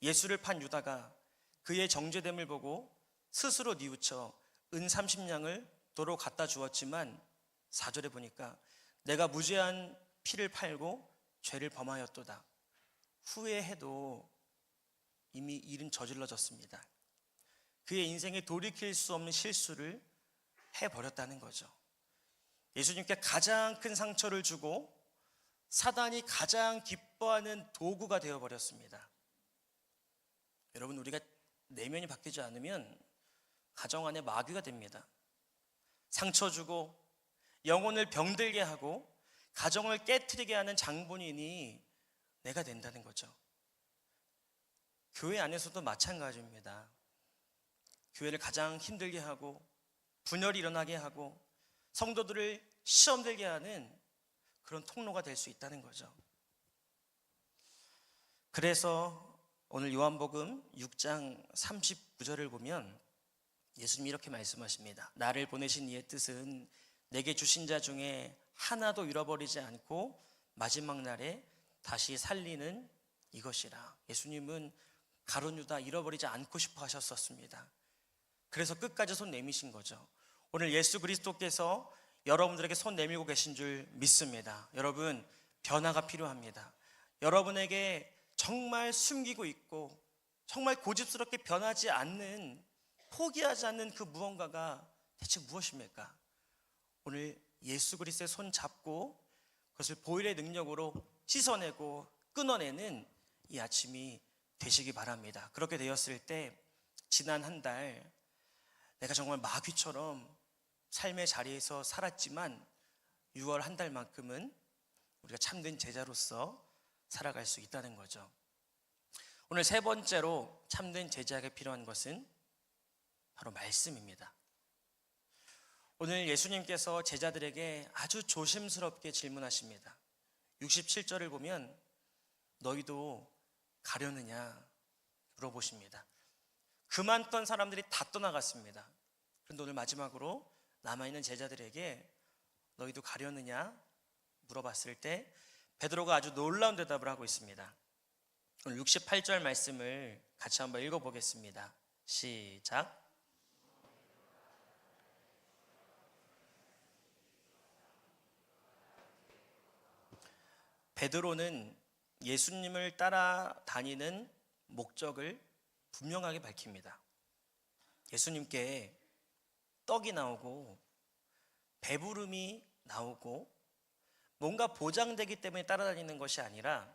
예수를 판 유다가 그의 정죄됨을 보고 스스로 뉘우쳐 은 30냥을 도로 갖다 주었지만 4절에 보니까 내가 무죄한 피를 팔고 죄를 범하였도다. 후회해도 이미 일은 저질러졌습니다. 그의 인생에 돌이킬 수 없는 실수를 해버렸다는 거죠. 예수님께 가장 큰 상처를 주고 사단이 가장 기뻐하는 도구가 되어버렸습니다. 여러분, 우리가 내면이 바뀌지 않으면 가정 안에 마귀가 됩니다. 상처 주고 영혼을 병들게 하고 가정을 깨트리게 하는 장본인이 내가 된다는 거죠. 교회 안에서도 마찬가지입니다. 교회를 가장 힘들게 하고 분열이 일어나게 하고 성도들을 시험 들게 하는 그런 통로가 될 수 있다는 거죠. 그래서 오늘 요한복음 6장 39절을 보면 예수님이 이렇게 말씀하십니다. 나를 보내신 이의 뜻은 내게 주신 자 중에 하나도 잃어버리지 않고 마지막 날에 다시 살리는 이것이라. 예수님은 가룟 유다 잃어버리지 않고 싶어 하셨었습니다. 그래서 끝까지 손 내미신 거죠. 오늘 예수 그리스도께서 여러분들에게 손 내밀고 계신 줄 믿습니다. 여러분, 변화가 필요합니다. 여러분에게 정말 숨기고 있고 정말 고집스럽게 변하지 않는, 포기하지 않는 그 무언가가 대체 무엇입니까? 오늘 예수 그리스도의 손 잡고 그것을 보혈의 능력으로 씻어내고 끊어내는 이 아침이 되시기 바랍니다. 그렇게 되었을 때 지난 한 달 내가 정말 마귀처럼 삶의 자리에서 살았지만 6월 한 달만큼은 우리가 참된 제자로서 살아갈 수 있다는 거죠. 오늘 세 번째로 참된 제자에게 필요한 것은 바로 말씀입니다. 오늘 예수님께서 제자들에게 아주 조심스럽게 질문하십니다. 67절을 보면 너희도 가려느냐 물어보십니다. 그 많던 사람들이 다 떠나갔습니다. 그런데 오늘 마지막으로 남아있는 제자들에게 너희도 가려느냐 물어봤을 때 베드로가 아주 놀라운 대답을 하고 있습니다. 오늘 68절 말씀을 같이 한번 읽어보겠습니다. 시작. 베드로는 예수님을 따라다니는 목적을 분명하게 밝힙니다. 예수님께 떡이 나오고 배부름이 나오고 뭔가 보장되기 때문에 따라다니는 것이 아니라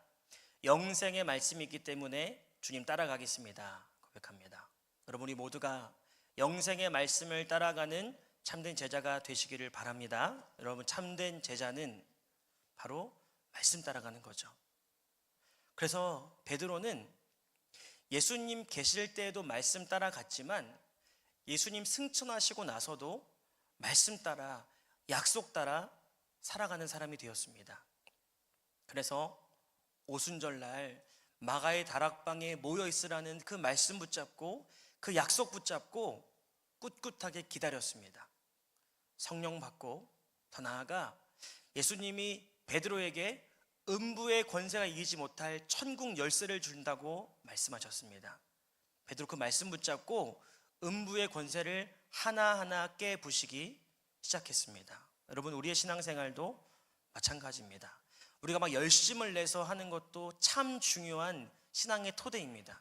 영생의 말씀이 있기 때문에 주님 따라가겠습니다 고백합니다. 여러분이 모두가 영생의 말씀을 따라가는 참된 제자가 되시기를 바랍니다. 여러분, 참된 제자는 바로 말씀 따라가는 거죠. 그래서 베드로는 예수님 계실 때에도 말씀 따라갔지만 예수님 승천하시고 나서도 말씀 따라, 약속 따라 살아가는 사람이 되었습니다. 그래서 오순절날 마가의 다락방에 모여 있으라는 그 말씀 붙잡고 그 약속 붙잡고 꿋꿋하게 기다렸습니다. 성령 받고 더 나아가 예수님이 베드로에게 음부의 권세가 이기지 못할 천국 열쇠를 준다고 말씀하셨습니다. 베드로 그 말씀 붙잡고 음부의 권세를 하나하나 깨부시기 시작했습니다. 여러분, 우리의 신앙생활도 마찬가지입니다. 우리가 막 열심을 내서 하는 것도 참 중요한 신앙의 토대입니다.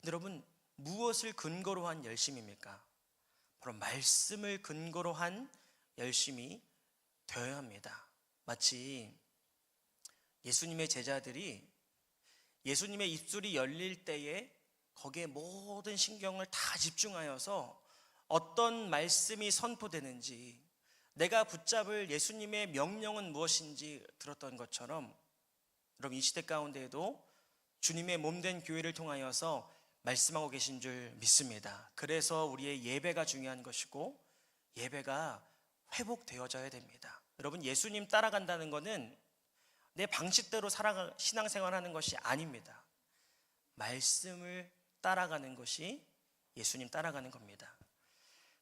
근데 여러분, 무엇을 근거로 한 열심입니까? 바로 말씀을 근거로 한 열심이 되어야 합니다. 마치 예수님의 제자들이 예수님의 입술이 열릴 때에 거기에 모든 신경을 다 집중하여서 어떤 말씀이 선포되는지, 내가 붙잡을 예수님의 명령은 무엇인지 들었던 것처럼 여러분, 이 시대 가운데에도 주님의 몸된 교회를 통하여서 말씀하고 계신 줄 믿습니다. 그래서 우리의 예배가 중요한 것이고 예배가 회복되어져야 됩니다. 여러분, 예수님 따라간다는 것은 내 방식대로 신앙생활하는 것이 아닙니다. 말씀을 따라가는 것이 예수님 따라가는 겁니다.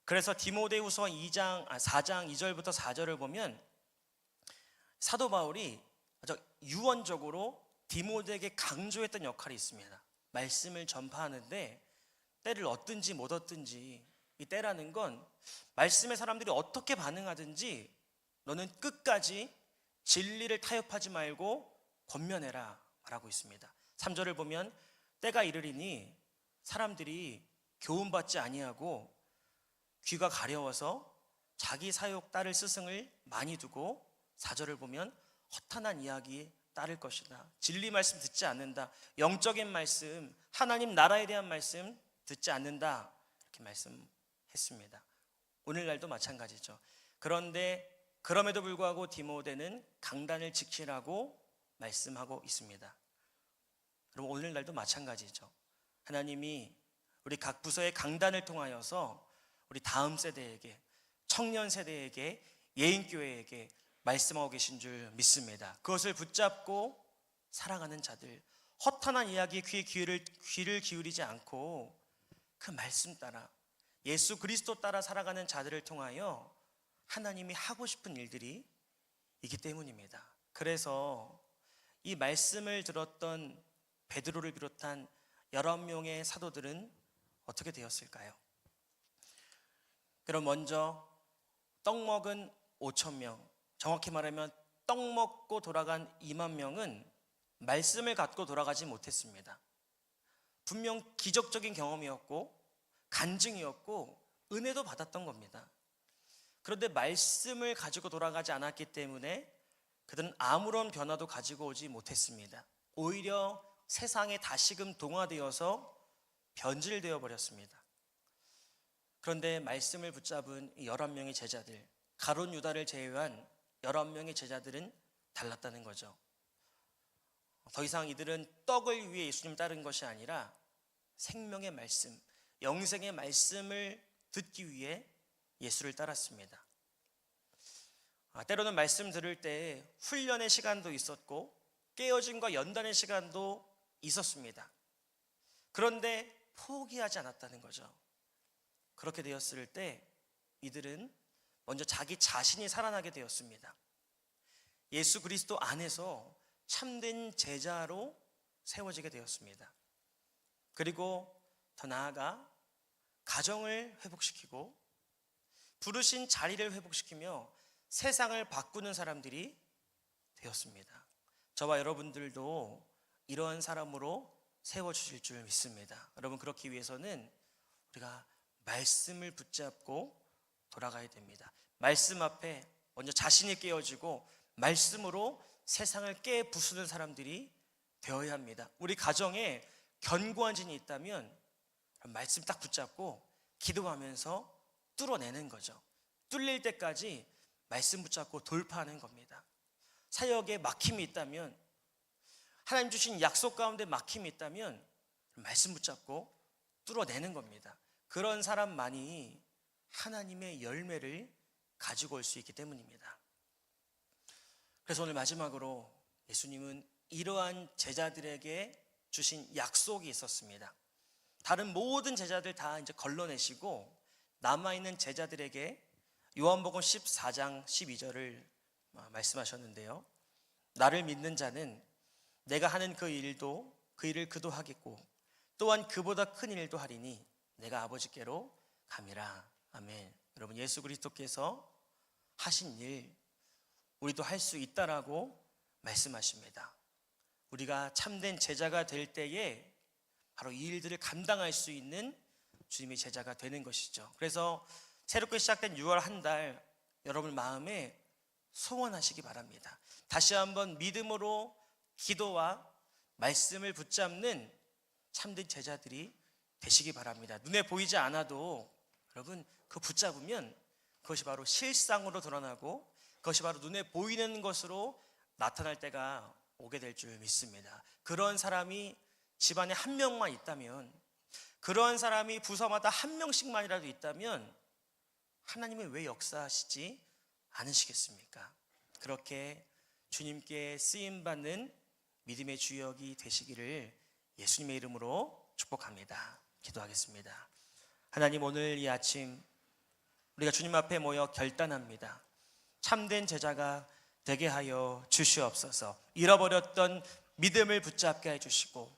그래서 디모데후서 4장 2절부터 4절을 보면 사도 바울이 아주 유언적으로 디모데에게 강조했던 역할이 있습니다. 말씀을 전파하는데 때를 얻든지 못 얻든지, 이 때라는 건 말씀의 사람들이 어떻게 반응하든지 너는 끝까지 진리를 타협하지 말고 권면해라 말하고 있습니다. 3절을 보면 때가 이르리니 사람들이 교훈받지 아니하고 귀가 가려워서 자기 사욕 따를 스승을 많이 두고, 4절을 보면 허탄한 이야기 따를 것이다. 진리 말씀 듣지 않는다. 영적인 말씀, 하나님 나라에 대한 말씀 듣지 않는다. 이렇게 말씀했습니다. 오늘날도 마찬가지죠. 그런데 그럼에도 불구하고 디모데는 강단을 지키라고 말씀하고 있습니다. 여러분, 오늘날도 마찬가지죠. 하나님이 우리 각 부서의 강단을 통하여서 우리 다음 세대에게, 청년 세대에게, 예인교회에게 말씀하고 계신 줄 믿습니다. 그것을 붙잡고 살아가는 자들, 허탄한 이야기에 귀를 기울이지 않고 그 말씀 따라, 예수 그리스도 따라 살아가는 자들을 통하여 하나님이 하고 싶은 일들이 있기 때문입니다. 그래서 이 말씀을 들었던 베드로를 비롯한 11명의 사도들은 어떻게 되었을까요? 그럼 먼저 떡 먹은 5,000명, 정확히 말하면 떡 먹고 돌아간 2만 명은 말씀을 갖고 돌아가지 못했습니다. 분명 기적적인 경험이었고 간증이었고 은혜도 받았던 겁니다. 그런데 말씀을 가지고 돌아가지 않았기 때문에 그들은 아무런 변화도 가지고 오지 못했습니다. 오히려 세상에 다시금 동화되어서 변질되어 버렸습니다. 그런데 말씀을 붙잡은 이 11명의 제자들, 가룟 유다를 제외한 11명의 제자들은 달랐다는 거죠. 더 이상 이들은 떡을 위해 예수님 따른 것이 아니라 생명의 말씀, 영생의 말씀을 듣기 위해 예수를 따랐습니다. 때로는 말씀 들을 때 훈련의 시간도 있었고 깨어짐과 연단의 시간도 있었습니다. 그런데 포기하지 않았다는 거죠. 그렇게 되었을 때 이들은 먼저 자기 자신이 살아나게 되었습니다. 예수 그리스도 안에서 참된 제자로 세워지게 되었습니다. 그리고 더 나아가 가정을 회복시키고 부르신 자리를 회복시키며 세상을 바꾸는 사람들이 되었습니다. 저와 여러분들도 이러한 사람으로 세워주실 줄 믿습니다. 여러분, 그렇기 위해서는 우리가 말씀을 붙잡고 돌아가야 됩니다. 말씀 앞에 먼저 자신이 깨어지고 말씀으로 세상을 깨 부수는 사람들이 되어야 합니다. 우리 가정에 견고한 진이 있다면 말씀 딱 붙잡고 기도하면서 뚫어내는 거죠. 뚫릴 때까지 말씀 붙잡고 돌파하는 겁니다. 사역에 막힘이 있다면, 하나님 주신 약속 가운데 막힘이 있다면 말씀 붙잡고 뚫어내는 겁니다. 그런 사람만이 하나님의 열매를 가지고 올 수 있기 때문입니다. 그래서 오늘 마지막으로 예수님은 이러한 제자들에게 주신 약속이 있었습니다. 다른 모든 제자들 다 이제 걸러내시고 남아있는 제자들에게 요한복음 14장 12절을 말씀하셨는데요. 나를 믿는 자는 내가 하는 그 일을 그도 하겠고 또한 그보다 큰 일도 하리니 내가 아버지께로 감이라. 아멘. 여러분, 예수 그리스도께서 하신 일 우리도 할 수 있다라고 말씀하십니다. 우리가 참된 제자가 될 때에 바로 이 일들을 감당할 수 있는 주님의 제자가 되는 것이죠. 그래서 새롭게 시작된 6월 한 달 여러분 마음에 소원하시기 바랍니다. 다시 한번 믿음으로 기도와 말씀을 붙잡는 참된 제자들이 되시기 바랍니다. 눈에 보이지 않아도 여러분 그 붙잡으면 그것이 바로 실상으로 드러나고 그것이 바로 눈에 보이는 것으로 나타날 때가 오게 될 줄 믿습니다. 그런 사람이 집안에 한 명만 있다면 그러한 사람이 부서마다 한 명씩만이라도 있다면 하나님은 왜 역사하시지 않으시겠습니까? 그렇게 주님께 쓰임받는 믿음의 주역이 되시기를 예수님의 이름으로 축복합니다. 기도하겠습니다. 하나님, 오늘 이 아침 우리가 주님 앞에 모여 결단합니다. 참된 제자가 되게 하여 주시옵소서. 잃어버렸던 믿음을 붙잡게 해주시고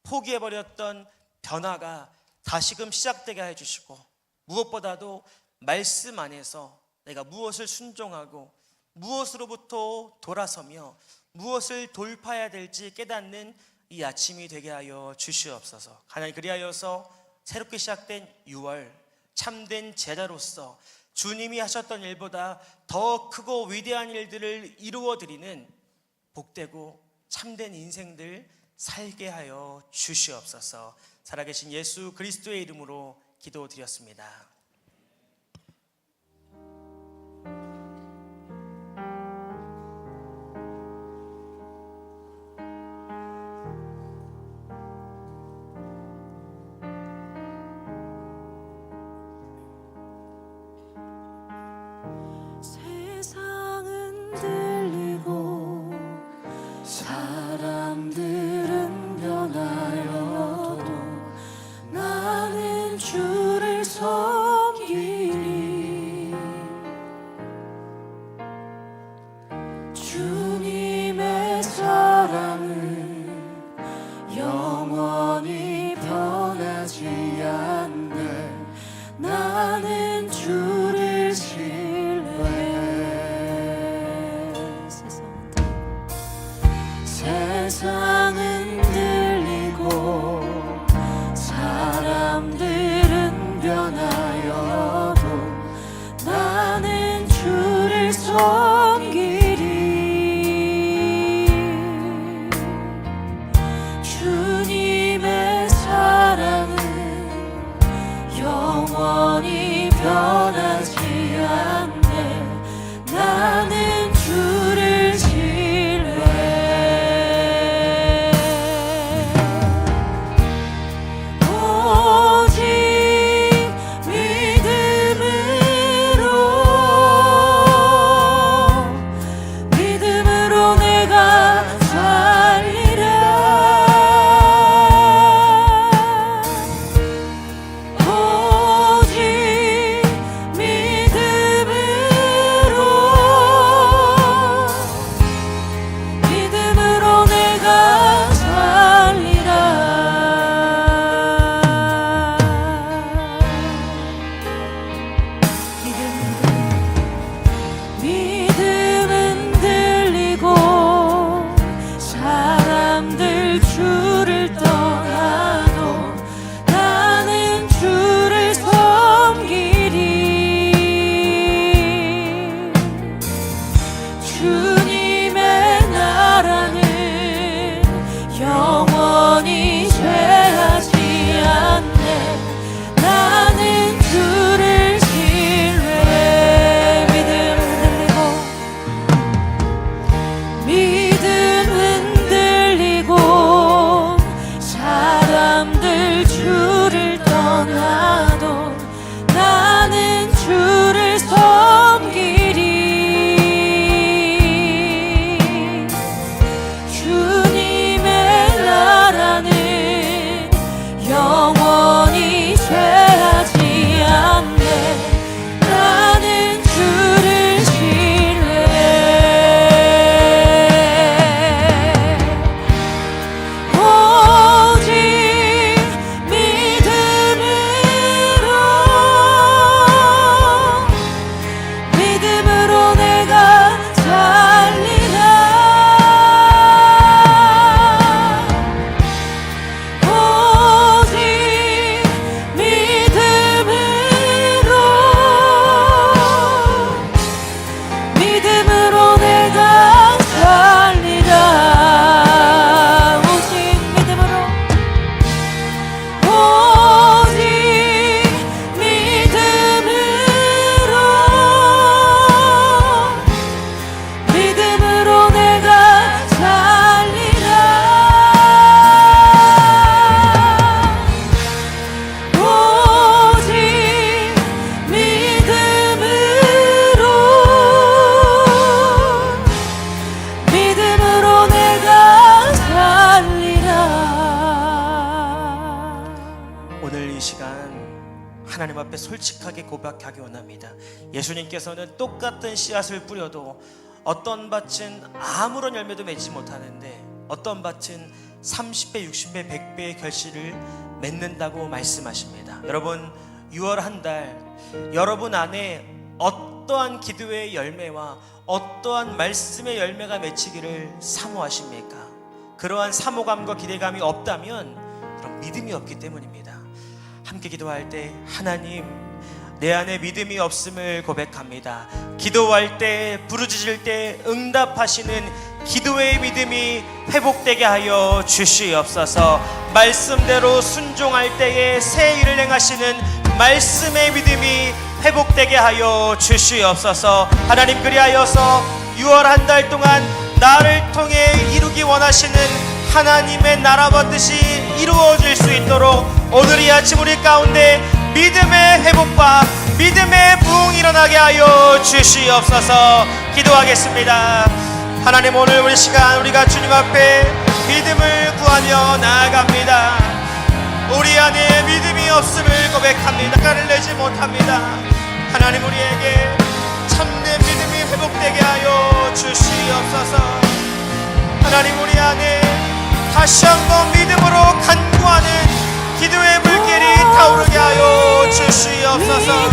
포기해버렸던 변화가 다시금 시작되게 해주시고 무엇보다도 말씀 안에서 내가 무엇을 순종하고 무엇으로부터 돌아서며 무엇을 돌파해야 될지 깨닫는 이 아침이 되게 하여 주시옵소서. 하나님, 그리하여서 새롭게 시작된 6월 참된 제자로서 주님이 하셨던 일보다 더 크고 위대한 일들을 이루어드리는 복되고 참된 인생들 살게 하여 주시옵소서. 살아계신 예수 그리스도의 이름으로 기도드렸습니다. 세상은 들리고 사람들은 변하여도 나는 주를 섬기리. 주님의 사랑은 영원히 변하지 않네. 나는 주를 세상은 들리고 사람들은 변하여도 나는 주를 섬기리. 주님의 사랑은 영원히 변하지 않네. 나는 주를 솔직하게 고백하기 원합니다. 예수님께서는 똑같은 씨앗을 뿌려도 어떤 밭은 아무런 열매도 맺지 못하는데 어떤 밭은 30배, 60배, 100배의 결실을 맺는다고 말씀하십니다. 여러분, 6월 한 달 여러분 안에 어떠한 기도의 열매와 어떠한 말씀의 열매가 맺히기를 사모하십니까? 그러한 사모감과 기대감이 없다면 그럼 믿음이 없기 때문입니다. 함께 기도할 때 하나님, 내 안에 믿음이 없음을 고백합니다. 기도할 때, 부르짖을 때 응답하시는 기도의 믿음이 회복되게 하여 주시옵소서. 말씀대로 순종할 때에 새 일을 행하시는 말씀의 믿음이 회복되게 하여 주시옵소서. 하나님, 그리하여서 6월 한 달 동안 나를 통해 이루기 원하시는 하나님의 나라와 뜻이 이루어질 수 있도록 오늘 이 아침 우리 가운데 믿음의 회복과 믿음의 부흥이 일어나게 하여 주시옵소서. 기도하겠습니다. 하나님, 오늘 우리 시간 우리가 주님 앞에 믿음을 구하며 나아갑니다. 우리 안에 믿음이 없음을 고백합니다. 시간을 내지 못합니다. 하나님, 우리에게 참된 믿음이 회복되게 하여 주시옵소서. 하나님, 우리 안에 다시 한번 믿음으로 간구하는 기도의 물길이 타오르게 하여 주시옵소서.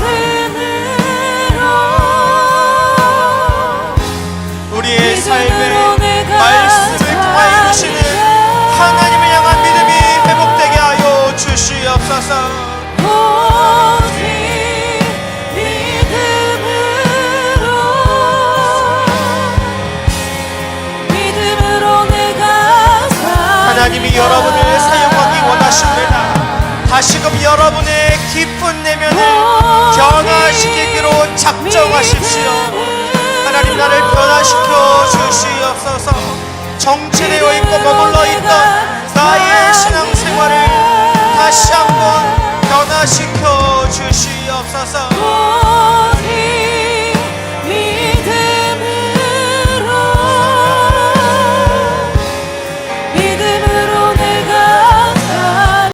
우리의 삶에 말씀을 통하여 이루시는 하나님을 향한 믿음이 회복되게 하여 주시옵소서. 하나님이 여러분을 사용하기 원하십니다. 다시금 여러분의 깊은 내면을 변화시키기로 작정하십시오. 하나님, 나를 변화시켜 주시옵소서. 정체되어 있고 머물러